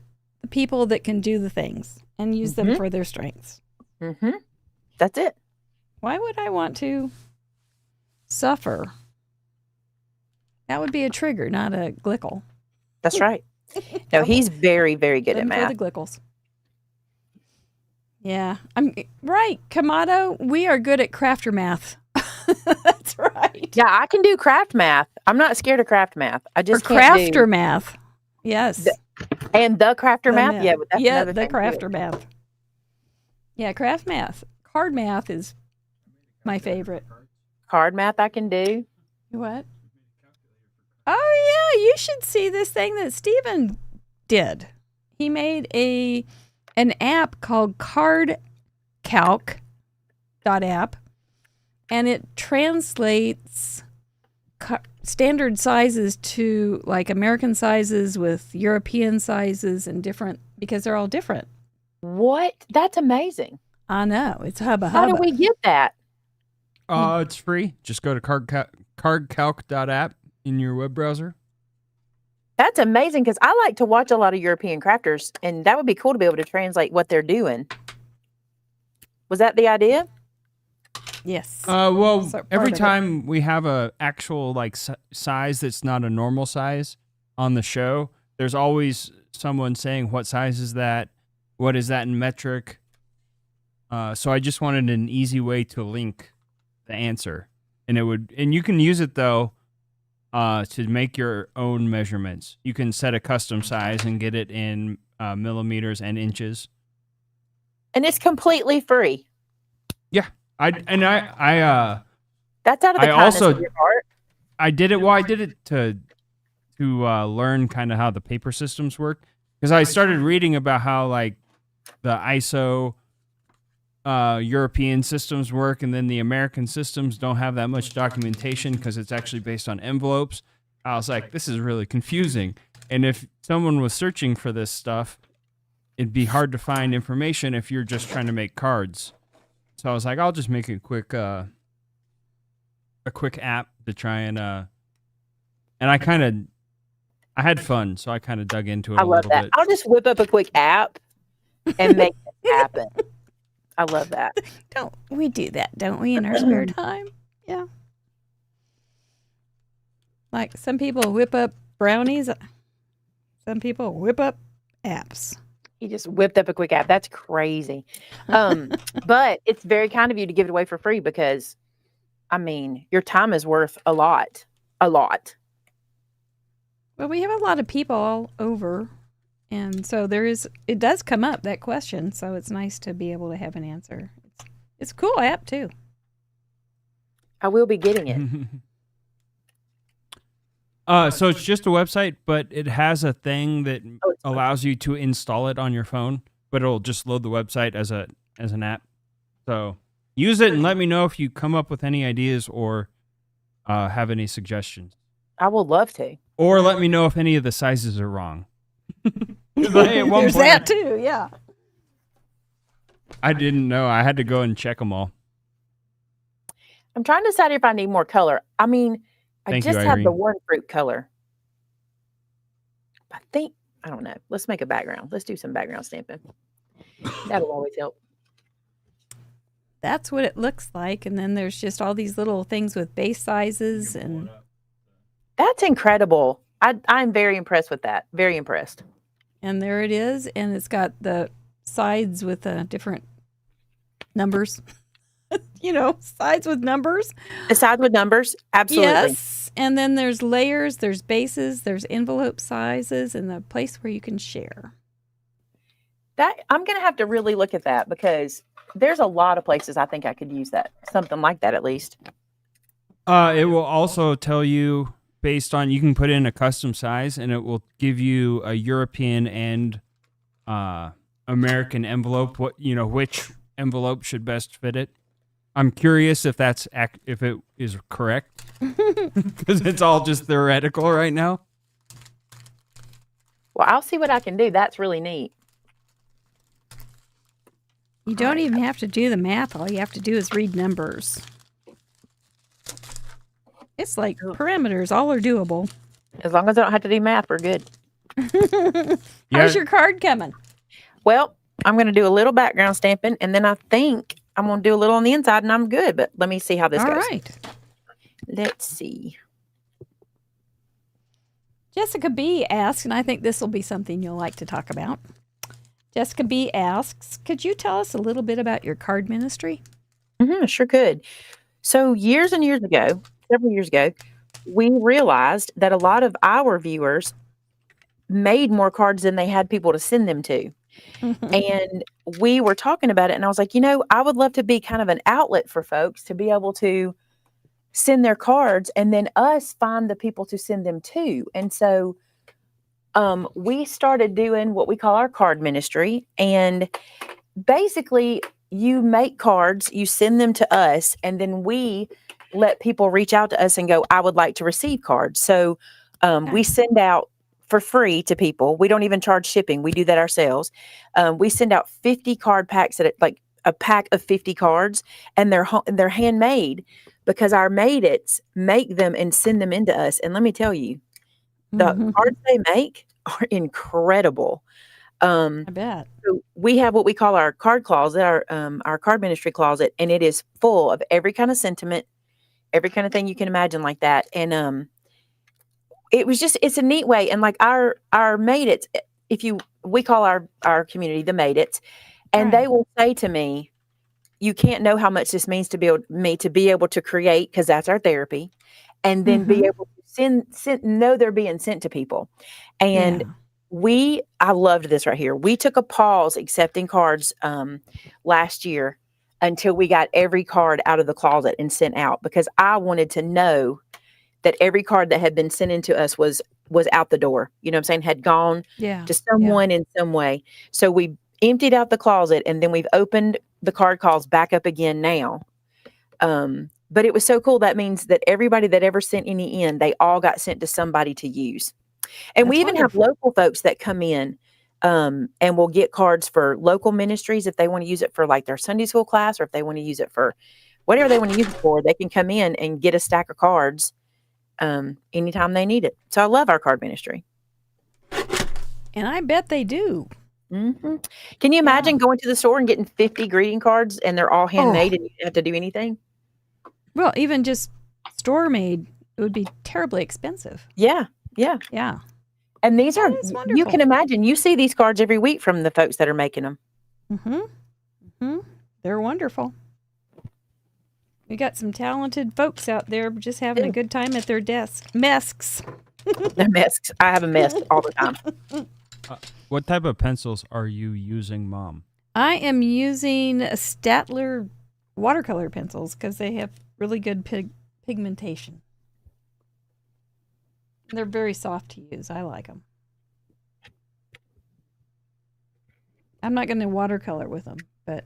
the people that can do the things and use them for their strengths. Mm-hmm. That's it. Why would I want to suffer? That would be a trigger, not a glickle. That's right. No, he's very, very good at math. For the glickles. Yeah, I'm right. Kamado, we are good at crafter math. That's right. Yeah, I can do craft math. I'm not scared of craft math. I just can't do math. Yes. And the crafter math? Yeah, that's another the thing crafter too. math. Yeah, craft math. Card math is my favorite. Card math I can do. What? Oh, yeah, you should see this thing that Stephen did. He made an app called Calc app, and it translates standard sizes to like American sizes with European sizes and different, because they're all different. What? That's amazing. I know. It's hubba How hubba. do we get that? It's free. Just go to cardcalc.app in your web browser. That's amazing because I like to watch a lot of European crafters, and that would be cool to be able to translate what they're doing. Was that the idea? Yes. Well, So part every of it. time we have a actual like size that's not a normal size on the show, there's always someone saying, "What size is that? What is that in metric?" So I just wanted an easy way to link the answer, and you can use it though to make your own measurements. You can set a custom size and get it in millimeters and inches. And it's completely free. I That's out of the I kindness also- of your heart. I did it. Well, I did it to learn kind of how the paper systems work, because I started reading about how like the ISO European systems work, and then the American systems don't have that much documentation because it's actually based on envelopes. I was like, this is really confusing. And if someone was searching for this stuff, it'd be hard to find information if you're just trying to make cards. So I was like, I'll just make a quick app to try and I had fun, so I kind of dug into it I a love little that. bit. I'll just whip up a quick app and make it happen. I love that. Don't we do that, don't we, in our spare time? Yeah. Like some people whip up brownies. Some people whip up apps. He just whipped up a quick app. That's crazy. But it's very kind of you to give it away for free because, I mean, your time is worth a lot. A lot. Well, we have a lot of people all over. And so it does come up, that question. So it's nice to be able to have an answer. It's a cool app, too. I will be getting it. So it's just a website, but it has a thing that Oh, it's fun. allows you to install it on your phone, but it'll just load the website as an app. So use it and let me know if you come up with any ideas or have any suggestions. I will love to. Or let me know if any of the sizes are wrong. Like, at one There's point, that, too, yeah. I didn't know. I had to go and check them all. I'm trying to decide if I need more color. I mean, I Thank you, just have the Irene. one fruit color. I don't know. Let's make a background. Let's do some background stamping. That'll always help. That's what it looks like. And then there's just all these little things with base sizes. And That's incredible. I'm very impressed with that. Very impressed. there it is. And it's got the sides with different numbers. Sides with numbers. The sides with numbers, absolutely. Yes. And then there's layers, there's bases, there's envelope sizes, and the place where you can share. That I'm going to have to really look at that because there's a lot of places I think I could use that. Something like that, at least. It will also tell you based on, you can put in a custom size and it will give you a European and American envelope, which envelope should best fit it. I'm curious if if it is correct because it's all just theoretical right now. Well, I'll see what I can do. That's really neat. You don't even have to do the math. All you have to do is read numbers. It's like parameters. All are doable. As long as I don't have to do math, we're good. How's your card coming? Well, I'm going to do a little background stamping, and then I think I'm going to do a little on the inside, and I'm good. But let me see how this All goes. right. Let's see. Jessica B asks, and I think this will be something you'll like to talk about. Jessica B asks, could you tell us a little bit about your card ministry? Sure could. So years and years ago, several years ago, we realized that a lot of our viewers made more cards than they had people to send them to. And we were talking about it, and I was like, I would love to be kind of an outlet for folks to be able to send their cards and then us find the people to send them to. And so we started doing what we call our card ministry. And basically, you make cards, you send them to us, and then we let people reach out to us and go, I would like to receive cards. So we send out for free to people. We don't even charge shipping. We do that ourselves. We send out 50 card packs at like a pack of 50 cards, and they're handmade because our made-its make them and send them into us. And let me tell you, the cards they make are incredible. I bet. So we have what we call our card closet, our card ministry closet, and it is full of every kind of sentiment, every kind of thing you can imagine like that. And it's a neat way. And like our made-its, we call our community the made-its, and Right. they will say to me, you can't know how much this means to be able to create, because that's our therapy, and then be able to know they're being sent to people. And I loved this right here. We took a pause accepting cards last year until we got every card out of the closet and sent out, because I wanted to know that every card that had been sent into us was out the door. You know what I'm saying? Had gone to someone in some way. So we emptied out the closet, and then we've opened the card calls back up again now. But it was so cool. That means that everybody that ever sent any in, they all got sent to somebody to use. And we even have local folks that come in and will get cards for local ministries if they want to use it for like their Sunday school class, or if they want to use it for whatever they want to use it for. They can come in and get a stack of cards anytime they need it. So I love our card ministry. And I bet they do. Mm-hmm. Can you imagine going to the store and getting 50 greeting cards, and they're all handmade and you don't have to do anything? Well, even just store made, it would be terribly expensive. Yeah. And these are, you can imagine, you see these cards every week from the folks that are making them. They're wonderful. We got some talented folks out there just having a good time at their mesks. They're mesks. I have a mess all the time. What type of pencils are you using, Mom? I am using Statler watercolor pencils because they have really good pigmentation. They're very soft to use. I like them. I'm not going to watercolor with them, but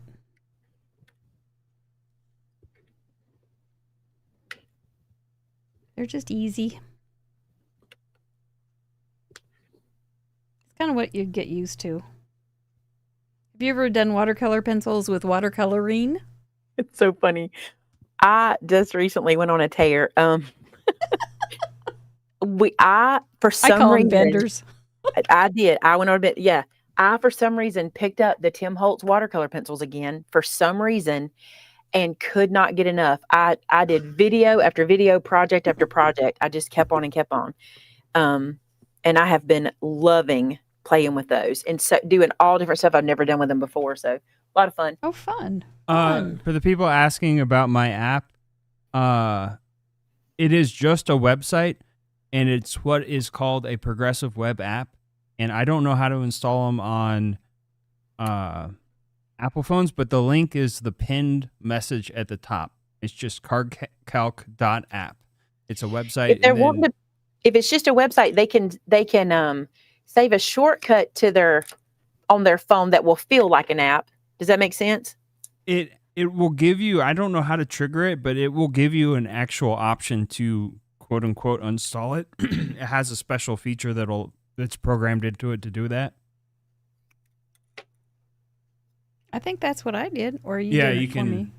they're just easy. It's kind of what you'd get used to. Have you ever done watercolor pencils with watercoloring? It's so funny. I just recently went on a tear. For some reason, benders. I did. I went on a bit. Yeah. I, for some reason, picked up the Tim Holtz watercolor pencils again for some reason and could not get enough. I did video after video, project after project. I just kept on and kept on. And I have been loving playing with those and doing all different stuff I've never done with them before. So a lot of fun. Oh, fun. For the people asking about my app, it is just a website, and it's what is called a progressive web app. And I don't know how to install them on Apple phones, but the link is the pinned message at the top. It's just cardcalc.app. It's a website. If it's just a website, they can save a shortcut to on their phone that will feel like an app. Does that make sense? It will give you, I don't know how to trigger it, but it will give you an actual option to quote unquote install it. It has a special feature that's programmed into it to do that. I think that's what I did, or you did it for me.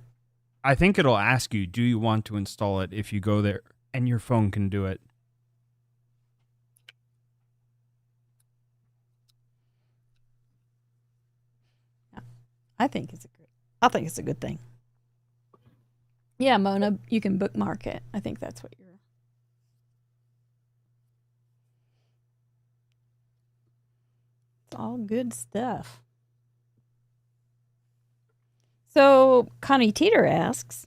I think it'll ask you, do you want to install it if you go there, and your phone can do it. I think it's a good thing. Yeah, Mona, you can bookmark it. I think that's what you're. It's all good stuff. So Connie Teeter asks,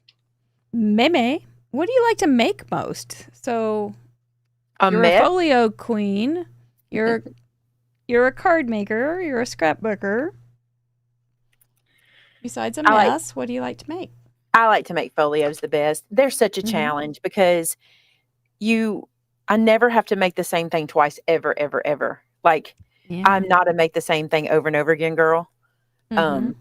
Maymay, what do you like to make most? So you're a folio queen. You're a card maker. You're a scrapbooker. Besides a mess, what do you like to make? I like to make folios the best. They're such a challenge because I never have to make the same thing twice, ever, ever, ever. Like, Yeah. I'm not a make the same thing over and over again girl. Mhm.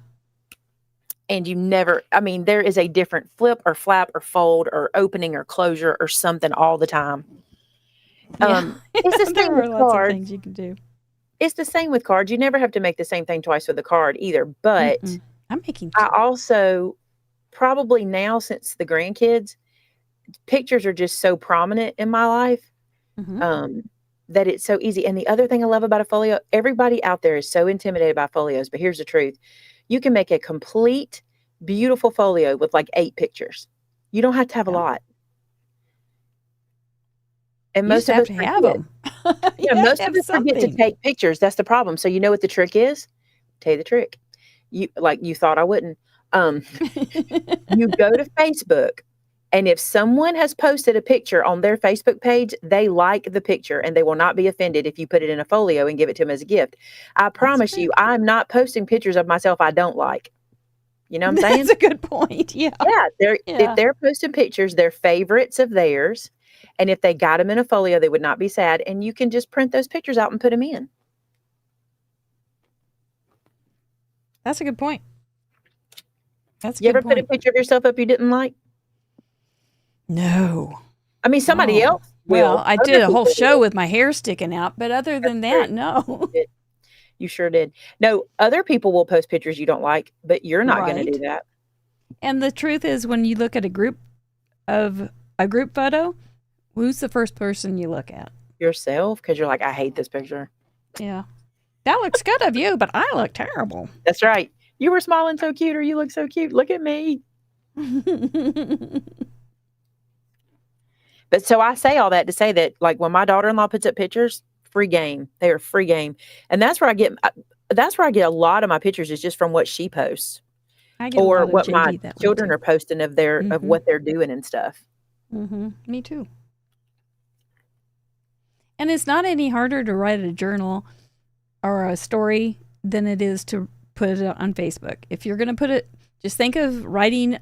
And you never, I mean, there is a different flip or flap or fold or opening or closure or something all the time. Yeah. It's the same There are with lots of cards. things you can do. It's the same with cards. You never have to make the same thing twice with a card either. But Mm-mm. I'm making I 2. also probably now, since the grandkids, pictures are just so prominent in my life, Mhm. that it's so easy. And the other thing I love about a folio, everybody out there is so intimidated by folios, but here's the truth. You can make a complete, beautiful folio with like 8 pictures. You don't have to have a Yeah. lot. And You just most of have us to have forget. them. Yeah, You have most to of have us forget to something. take pictures. That's the problem. So you know what the trick is? Tell you the trick. You thought I wouldn't. You go to Facebook, and if someone has posted a picture on their Facebook page, they like the picture and they will not be offended if you put it in a folio and give it to them as a gift. I promise you, I'm not posting pictures of myself I don't like. You know what I'm saying? That's a good point. Yeah. Yeah, if Yeah. they're posting pictures, they're favorites of theirs. And if they got them in a folio, they would not be sad. And you can just print those pictures out and put them in. That's a good point. That's a You good ever put a point. picture of yourself up you didn't like? No. I mean, somebody Oh. else will. Well, I Other did a whole people show will. with my hair sticking out, but other than that, no. You sure did. No, other people will post pictures you don't like, but you're not going to do Right. that. And the truth is, when you look at a group photo, who's the first person you look at? Yourself, because you're like, I hate this picture. Yeah. That looks good of you, but I look terrible. That's right. You were smiling so cute, or you look so cute. Look at me. But so I say all that to say that, like, when my daughter-in-law puts up pictures, free game. They are free game. And that's where I get a lot of my pictures, is just from what she posts I get a or lot of what my JD that way children too. are posting of Mhm. what they're doing and stuff. Me too. And it's not any harder to write a journal or a story than it is to put it on Facebook. If you're going to put it, just think of writing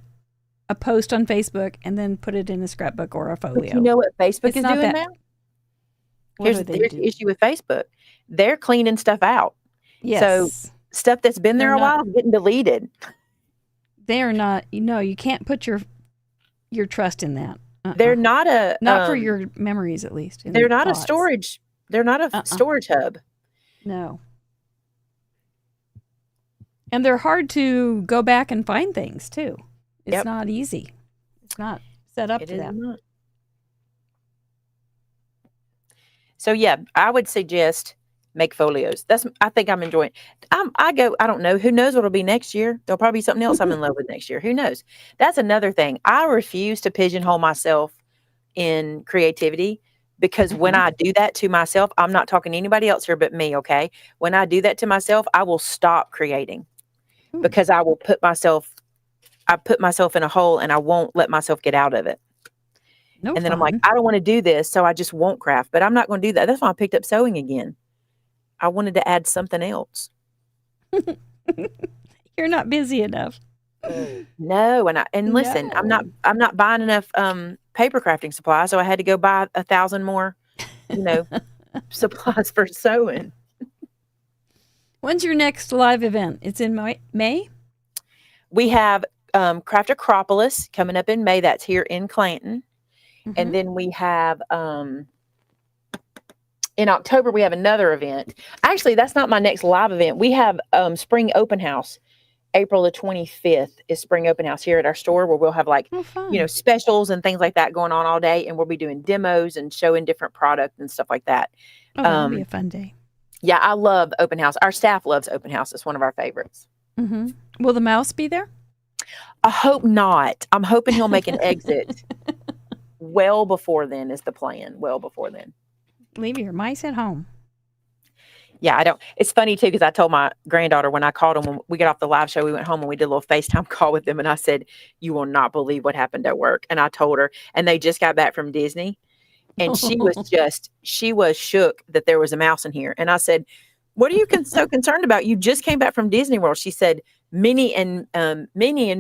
a post on Facebook and then put it in a scrapbook or a folio. But you know what Facebook It's is not doing that- now? What Here's do they the do? issue with Facebook. They're cleaning stuff out. Yes. So stuff that's been there They're a while not- is getting deleted. They are not, you can't put your trust in that. They're not a Not for your memories, at least. and they're not a thoughts. storage. They're not a storage hub. No. And they're hard to go back and find things too. It's Yep. not easy. It's not set up It for is that. not. So yeah, I would suggest make folios. I think I'm enjoying. I don't know. Who knows what'll be next year? There'll probably be something else I'm in love with next year. Who knows? That's another thing. I refuse to pigeonhole myself in creativity, because when I do that to myself, I'm not talking to anybody else here but me, okay? When I do that to myself, I will stop creating, because I put myself in a hole and I won't let myself get out of it. No And then I'm like, fun. I don't want to do this, so I just won't craft. But I'm not going to do that. That's why I picked up sewing again. I wanted to add something else. You're not busy enough. No, and listen, No. I'm not buying enough paper crafting supplies, so I had to go buy 1,000 more, supplies for sewing. When's your next live event? It's in May? We have Craft Acropolis coming up in May. That's here in Clanton. Mhm. And then we have in October we have another event. Actually, that's not my next live event. We have Spring Open House. April the 25th is Spring Open House here at our store, where we'll have fun. specials and things like that going on all day, and we'll be doing demos and showing different products and stuff like that. That'll be a fun day. Yeah, I love open house. Our staff loves open house. It's one of our favorites. Will the mouse be there? I hope not. I'm hoping he'll make an exit well before then is the plan. Well before then. Leave your mice at home. Yeah, I don't. It's funny too, because I told my granddaughter when I called them when we got off the live show, we went home and we did a little FaceTime call with them, and I said, "You will not believe what happened at work." And I told her, and they just got back from Disney, and she was shook that there was a mouse in here. And I said, "What are you so concerned about? You just came back from Disney World." She said, Minnie and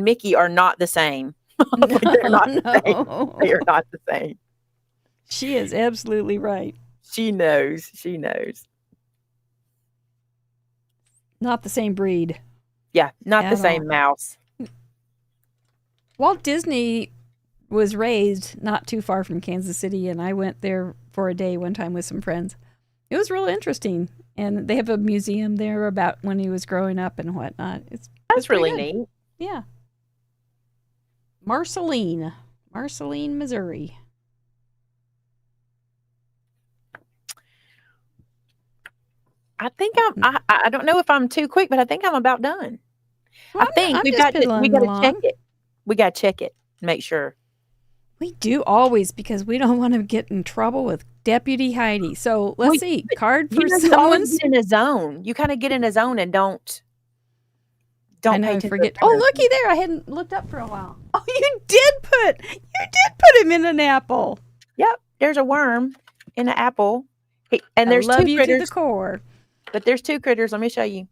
Mickey are not the same." No, They're not the same. no. They are not the same. She is absolutely right. She knows. She knows. not the same breed. Yeah, not At the same all. mouse. Walt Disney was raised not too far from Kansas City, and I went there for a day one time with some friends. It was real interesting, and they have a museum there about when he was growing up and whatnot. That's really pretty good. neat. Yeah. Marceline, Missouri. I think I don't know if I'm too quick, but I think I'm about done. Well, I think I'm we just got to piddling check along. it. We got to check it. Make sure. We do always, because we don't want to get in trouble with Deputy Heidi. So let's see. Card for You always someone's. get in a zone. You kind of get in a zone and don't I know, pay I attention. forget. Oh, looky there. I hadn't looked up for a while. Oh, you did put him in an apple. Yep. There's a worm in an apple. And there's I love two you critters. to the core. But there's two critters. Let me show you.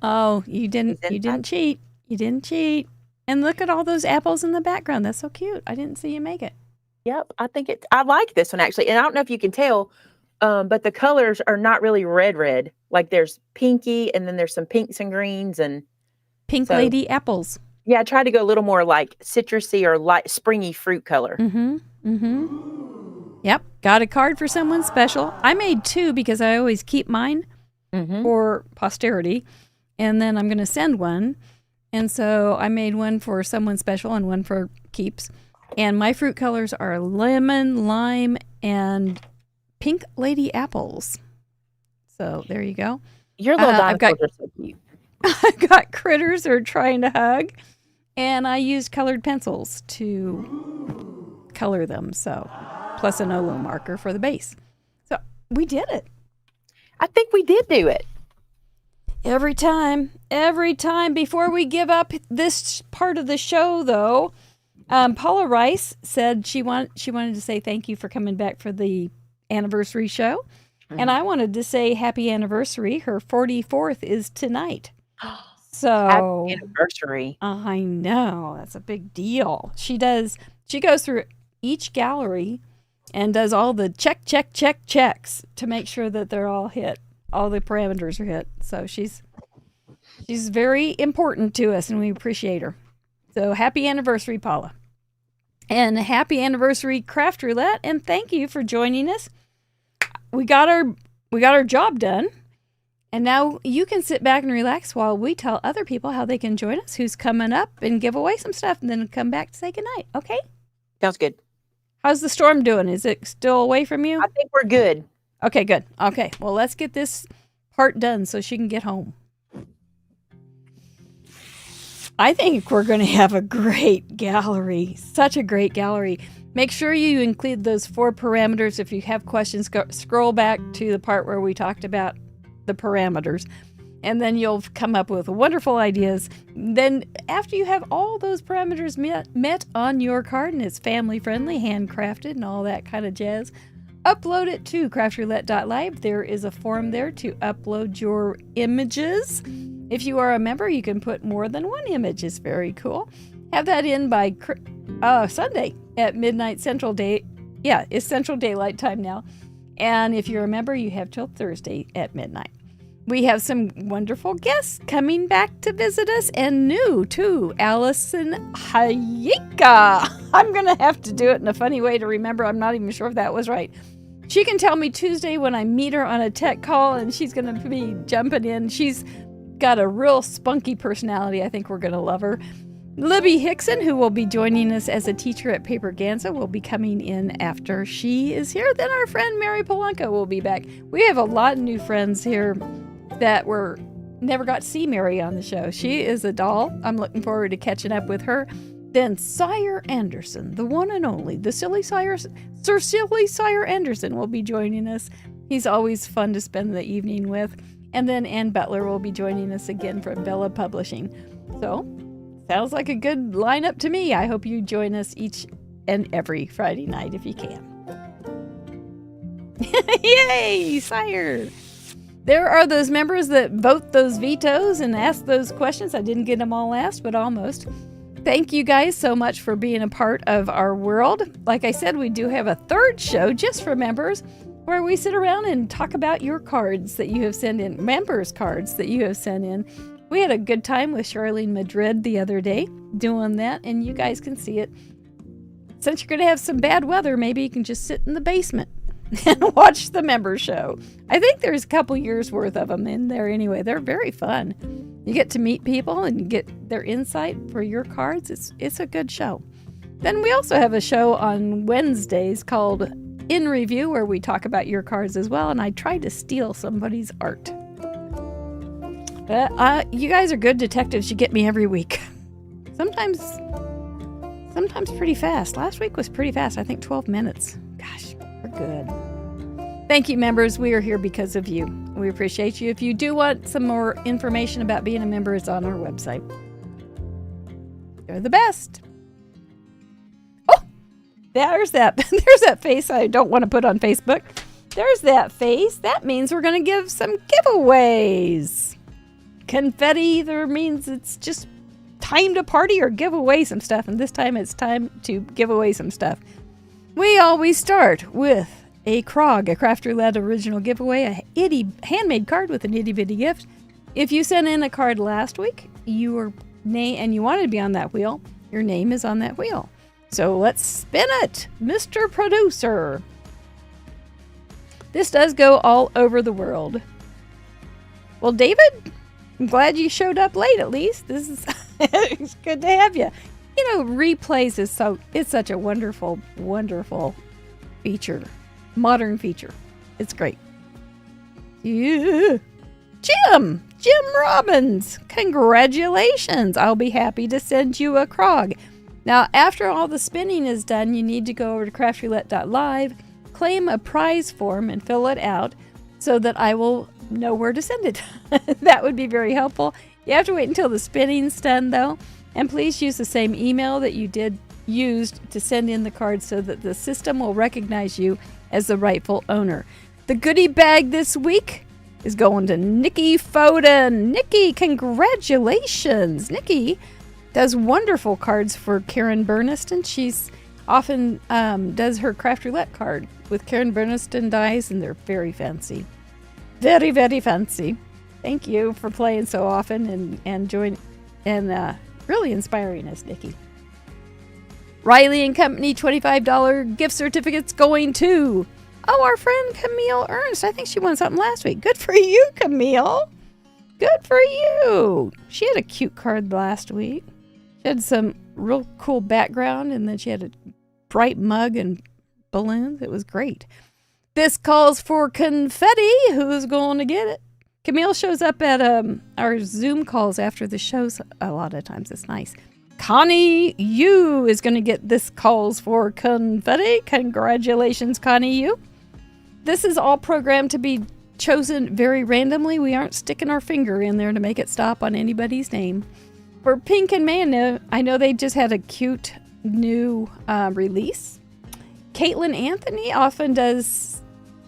Oh, you didn't cheat. You didn't cheat. And look at all those apples in the background. That's so cute. I didn't see you make it. Yep. I like this one actually. And I don't know if you can tell, but the colors are not really red. Like there's pinky and then there's some pinks and greens and Pink lady apples. Yeah, I tried to go a little more like citrusy or light springy fruit color. Yep. Got a card for someone special. I made 2 because I always keep mine for posterity. And then I'm going to send one. And so I made one for someone special and one for keeps. And my fruit colors are lemon, lime, and pink lady apples. So there you go. Your little I've dinosaurs are so cute. I've got critters that are trying to hug. And I used colored pencils to color them. So plus an Olo marker for the base. So we did it. I think we did do it. Every time before we give up this part of the show, though, Paula Rice said she wanted to say thank you for coming back for the anniversary show. And I wanted to say happy anniversary. Her 44th is tonight. So Happy anniversary. I know. That's a big deal. She goes through each gallery and does all the checks to make sure that they're all hit. All the parameters are hit. So she's very important to us, and we appreciate her. So happy anniversary, Paula. And happy anniversary, Craft Roulette, and thank you for joining us. We got our job done. And now you can sit back and relax while we tell other people how they can join us, who's coming up, and give away some stuff, and then come back to say goodnight. Okay? Sounds good. How's the storm doing? Is it still away from you? I think we're good. Okay, good. Okay, well, let's get this part done so she can get home. I think we're going to have a great gallery. Such a great gallery. Make sure you include those 4 parameters. If you have questions, scroll back to the part where we talked about the parameters. And then you'll come up with wonderful ideas. Then after you have all those parameters met on your card, and it's family-friendly, handcrafted, and all that kind of jazz, upload it to craftroulette.live. There is a form there to upload your images. If you are a member, you can put more than one image. It's very cool. Have that in by Sunday at midnight Central Day. Yeah, it's Central Daylight Time now. And if you're a member, you have till Thursday at midnight. We have some wonderful guests coming back to visit us, and new too, Allison Hayeka. I'm going to have to do it in a funny way to remember. I'm not even sure if that was right. She can tell me Tuesday when I meet her on a tech call, and she's going to be jumping in. She's got a real spunky personality. I think we're going to love her. Libby Hickson, who will be joining us as a teacher at Paper Ganza, will be coming in after she is here. Then our friend Mary Polanco will be back. We have a lot of new friends here that never got to see Mary on the show. She is a doll. I'm looking forward to catching up with her. Then Sire Anderson, the one and only, Sir Silly Sire Anderson will be joining us. He's always fun to spend the evening with. And then Ann Butler will be joining us again from Bella Publishing. So, sounds like a good lineup to me. I hope you join us each and every Friday night if you can. Yay, Sire! There are those members that vote those vetoes and ask those questions. I didn't get them all asked, but almost. Thank you guys so much for being a part of our world. Like I said, we do have a third show just for members where we sit around and talk about your cards that you have sent in, members' cards that you have sent in. We had a good time with Charlene Madrid the other day doing that, and you guys can see it. Since you're going to have some bad weather, maybe you can just sit in the basement and watch the member show. I think there's a couple years worth of them in there anyway. They're very fun. You get to meet people and you get their insight for your cards. It's a good show. Then we also have a show on Wednesdays called In Review, where we talk about your cards as well, and I tried to steal somebody's art. But you guys are good detectives. You get me every week. Sometimes pretty fast. Last week was pretty fast. I think 12 minutes. Gosh, we're good. Thank you, members. We are here because of you. We appreciate you. If you do want some more information about being a member, it's on our website. You're the best. Oh, there's that face I don't want to put on Facebook. There's that face. That means we're going to give some giveaways. Confetti either means it's just time to party or give away some stuff. And this time it's time to give away some stuff. We always start with a Krog, a Craft Roulette original giveaway, a handmade card with an itty bitty gift. If you sent in a card last week, your name and you wanted to be on that wheel, your name is on that wheel. So let's spin it, Mr. Producer. This does go all over the world. Well, David, I'm glad you showed up late at least. This is it's good to have you. You know, replays it's such a wonderful, wonderful feature. Modern feature. It's great. Yeah. Jim Robbins, congratulations. I'll be happy to send you a Krog. Now, after all the spinning is done, you need to go over to craftroulette.live, claim a prize form, and fill it out so that I will know where to send it. That would be very helpful. You have to wait until the spinning's done, though. And please use the same email that you used to send in the card so that the system will recognize you as the rightful owner. The goodie bag this week is going to Nikki Foden. Nikki, congratulations. Nikki does wonderful cards for Karen Burniston. She's often does her Craft Roulette card with Karen Burniston dies, and they're very fancy. Very, very fancy. Thank you for playing so often and really inspiring us, Nikki. Riley and Company $25 gift certificates going to our friend Camille Ernst. I think she won something last week. Good for you, Camille. Good for you. She had a cute card last week. She had some real cool background, and then she had a bright mug and balloons. It was great. This calls for confetti. Who's going to get it? Camille shows up at our Zoom calls after the shows a lot of times. It's nice. Connie Yu is going to get this calls for confetti. Congratulations, Connie Yu. This is all programmed to be chosen very randomly. We aren't sticking our finger in there to make it stop on anybody's name. For Pink and May, I know they just had a cute new release. Caitlin Anthony often does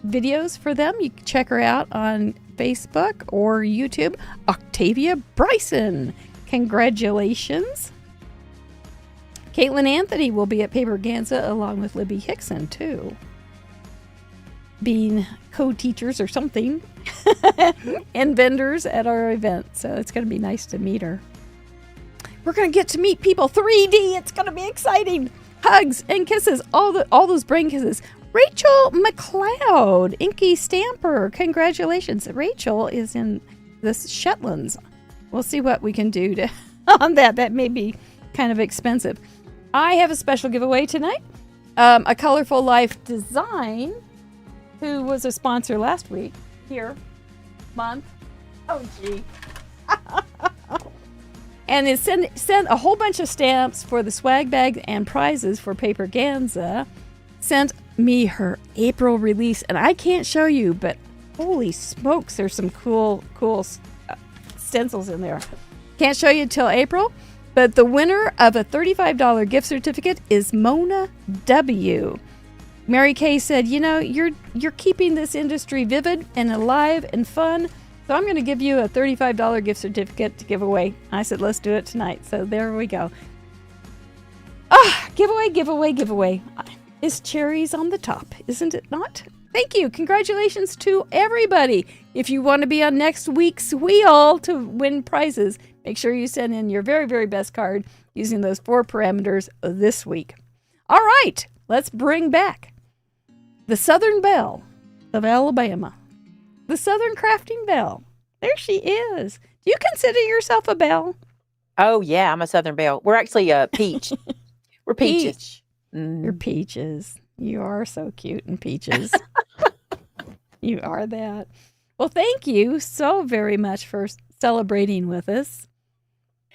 videos for them. You can check her out on Facebook or YouTube. Octavia Bryson, congratulations. Caitlin Anthony will be at Paperganza along with Libby Hickson too, being co-teachers or something and vendors at our event. So it's going to be nice to meet her. We're going to get to meet people 3D. It's going to be exciting. Hugs and kisses, all those brain kisses. Rachel McLeod, Inky Stamper, congratulations. Rachel is in the Shetlands. We'll see what we can do on that. That may be kind of expensive. I have a special giveaway tonight. A Colorful Life Design, who was a sponsor last week, month. Oh, gee. And it sent a whole bunch of stamps for the swag bag and prizes for Paperganza. Sent me her April release, and I can't show you, but holy smokes, there's some cool stencils in there. Can't show you till April, but the winner of a $35 gift certificate is Mona W. Mary Kay said, you know, you're keeping this industry vivid and alive and fun, so I'm going to give you a $35 gift certificate to give away. I said, let's do it tonight. So there we go. Giveaway. It's cherries on the top, isn't it not? Thank you. Congratulations to everybody. If you want to be on next week's wheel to win prizes, make sure you send in your very, very best card using those 4 parameters this week. All right, let's bring back the Southern Belle of Alabama. The Southern Crafting Belle. There she is. Do you consider yourself a belle? Oh, yeah, I'm a Southern Belle. We're actually a peach. We're peaches. Peach. You're peaches. You are so cute and peaches. You are that. Well, thank you so very much for celebrating with us.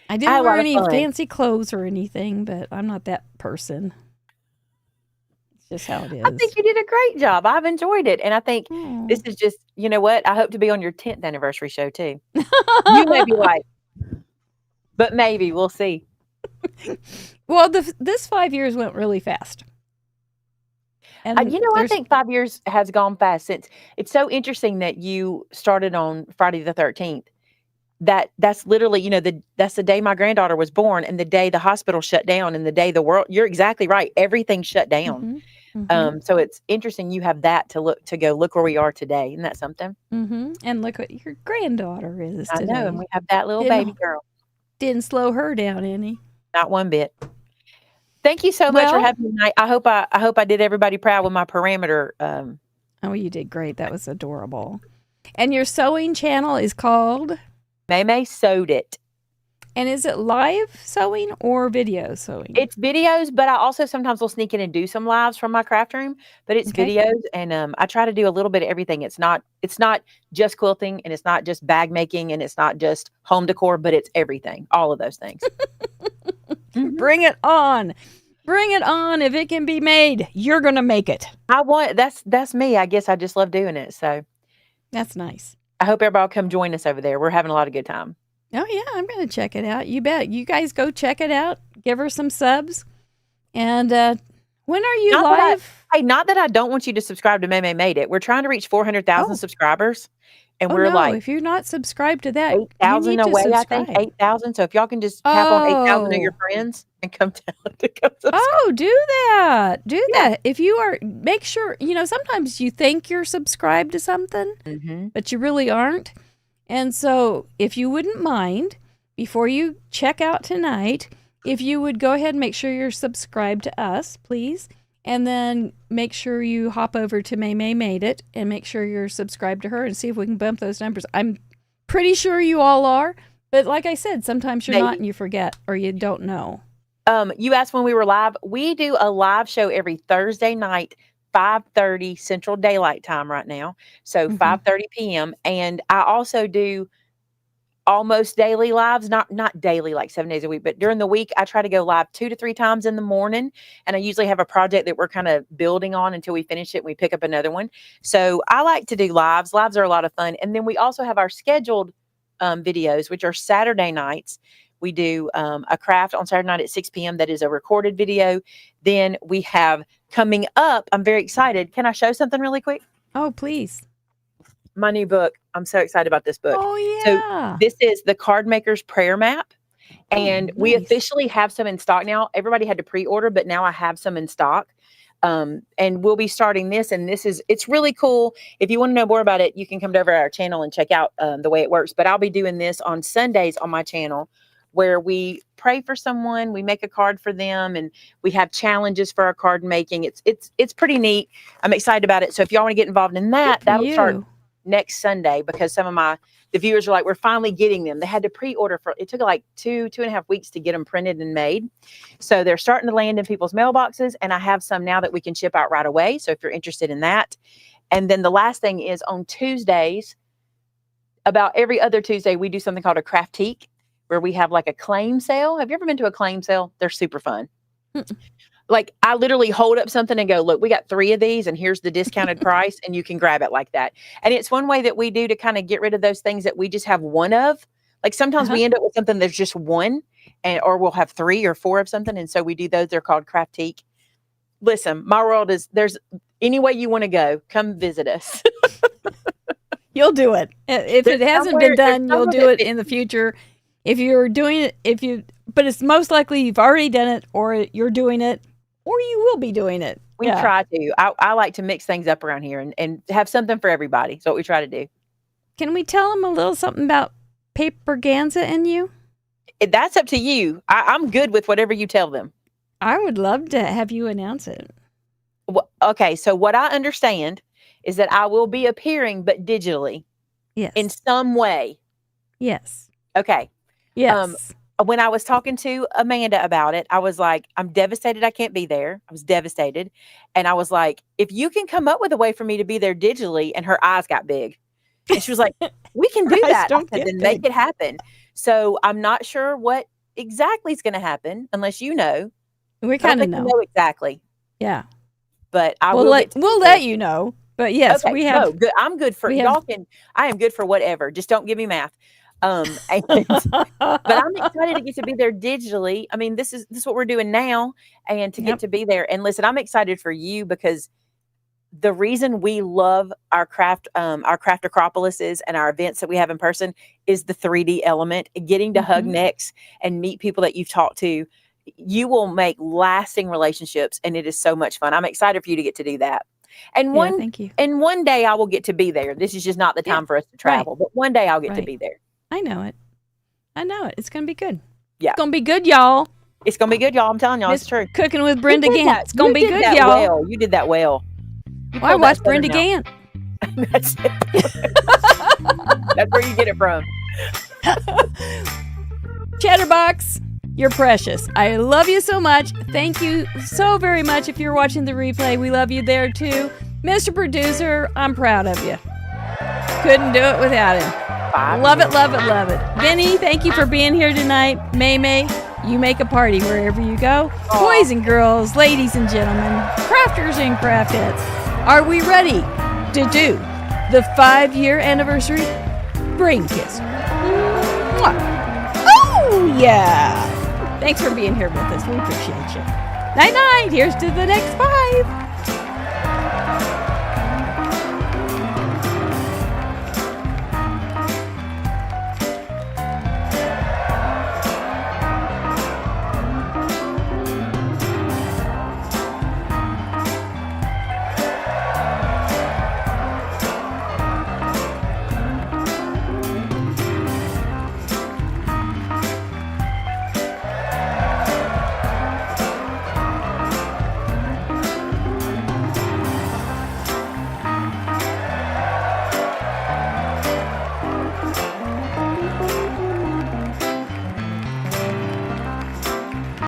I didn't wear any fancy clothes or anything, but I'm not that person. It's just how it is. I think you did a great job. I've enjoyed it. And I think this is just, you know what? I hope to be on your 10th anniversary show too. You may be right, but maybe we'll see. Well, this 5 years went really fast. And I think 5 years has gone fast since. It's so interesting that you started on Friday the 13th. That's literally, that's the day my granddaughter was born and the day the hospital shut down and the day the world, you're exactly right. Everything shut down. So it's interesting you have that to look where we are today. Isn't that something? And look what your granddaughter is today. I know, and we have that little baby girl. Didn't slow her down any. Not one bit. Thank you so much for having me tonight. I hope I did everybody proud with my parameter. Oh, you did great. That was adorable. And your sewing channel is called? Maymay Sewed It. And is it live sewing or video sewing? It's videos, but I also sometimes will sneak in and do some lives from my craft room. But it's videos, and I try to do a little bit of everything. It's not just quilting, and it's not just bag making, and it's not just home decor, but it's everything. All of those things. Bring it on. Bring it on. If it can be made, you're going to make it. That's me. I guess I just love doing it. So that's nice. I hope everybody will come join us over there. We're having a lot of good time. Oh, yeah. I'm going to check it out. You bet. You guys go check it out. Give her some subs. And when are you live? Not that I don't want you to subscribe to Maymay Made It. We're trying to reach 400,000 subscribers. And we're if you're not subscribed to that, 8,000 away, I think. 8,000. So if y'all can just tap on 8,000 of your friends and come down to come subscribe. Oh, do that. Do that. If you are, make sure, sometimes you think you're subscribed to something, but you really aren't. And so if you wouldn't mind, before you check out tonight, if you would go ahead and make sure you're subscribed to us, please. And then make sure you hop over to Maymay Made It and make sure you're subscribed to her and see if we can bump those numbers. I'm pretty sure you all are. But like I said, sometimes you're not and you forget or you don't know. You asked when we were live. We do a live show every Thursday night, 5:30 Central Daylight Time right now. So 5:30 p.m. And I also do almost daily lives, not daily, like 7 days a week, but during the week, I try to go live 2 to 3 times in the morning. And I usually have a project that we're kind of building on until we finish it and we pick up another one. So I like to do lives. Lives are a lot of fun. And then we also have our scheduled videos, which are Saturday nights. We do a craft on Saturday night at 6 p.m. That is a recorded video. Then we have coming up, I'm very excited. Can I show something really quick? Oh, please. My new book. I'm so excited about this book. Oh, yeah. So this is the Card Maker's Prayer Map. And we officially have some in stock now. Everybody had to pre-order, but now I have some in stock. And we'll be starting this. And it's really cool. If you want to know more about it, you can come over to our channel and check out the way it works. But I'll be doing this on Sundays on my channel where we pray for someone, we make a card for them, and we have challenges for our card making. It's pretty neat. I'm excited about it. So if y'all want to get involved in that, that'll start next Sunday because some of the viewers are like, we're finally getting them. They had to pre-order it took like 2.5 weeks to get them printed and made. So they're starting to land in people's mailboxes. And I have some now that we can ship out right away. So if you're interested in that. And then the last thing is on Tuesdays, about every other Tuesday, we do something called a craftique where we have like a claim sale. Have you ever been to a claim sale? They're super fun. Like I literally hold up something and go, look, we got 3 of these and here's the discounted price and you can grab it like that. And it's one way that we do to kind of get rid of those things that we just have one of. Like sometimes we end up with something that's just one or we'll have 3 or 4 of something. And so we do those. They're called craftique. Listen, my world there's any way you want to go, come visit us. You'll do it. If it hasn't been done, you'll do it in the future. If you're doing it, but it's most likely you've already done it or you're doing it or you will be doing it. We Yeah. try to. I like to mix things up around here and have something for everybody. That's what we try to do. Can we tell them a little something about paperganza and you? That's up to you. I'm good with whatever you tell them. I would love to have you announce it. Okay, so what I understand is that I will be appearing, but digitally Yes. in some way. Yes. Okay. Yes. When I was talking to Amanda about it, I was like, I'm devastated I can't be there. I was devastated. And I was like, if you can come up with a way for me to be there digitally, and her eyes got big. And she was like, we can do Her eyes that. I don't said, get then make big. it happen. So I'm not sure what exactly is going to happen unless you know. We I don't kind of think you know. know exactly, Yeah. but I We'll will let get we'll let you know. But yes, Okay, we have. no, good. I'm good for we y'all have- I am good for whatever. Just don't give me math. And, but I'm excited to get to be there digitally. I mean, this is what we're doing now, and to Yep. get to be there. And listen, I'm excited for you because the reason we love our craft acropolises and our events that we have in person is the 3D element. Getting to hug Mhm. necks and meet people that you've talked to, you will make lasting relationships, and it is so much fun. I'm excited for you to get to do that. And Yeah, thank you. one day I will get to be there. This is just not the Yeah, time for us to travel, but one day I'll get to right. be there. I know it. I know it. It's gonna be good. Yeah. It's gonna be good, y'all. It's gonna be good, y'all. I'm telling y'all, it's Miss true. Cooking with You Brenda did Gant. that- It's gonna you be did good, that y'all. Well. You did that well. You Well, I pulled that watched Southern Brenda out. Gant. That's it. That's where you get it from. Chatterbox, you're precious. I love you so much. Thank you so very much. If you're watching the replay, we love you there too. Mr. Producer, I'm proud of you. Couldn't do it without him. Love it, love it, love it. Vinny, thank you for being here tonight. Maymay, you make a party wherever you go. Boys and girls, ladies and gentlemen, crafters and craftettes, are we ready to do the 5-year anniversary brain kiss? Mwah. Oh, yeah. Thanks for being here with us. We appreciate you. Night-night. Here's to the next 5.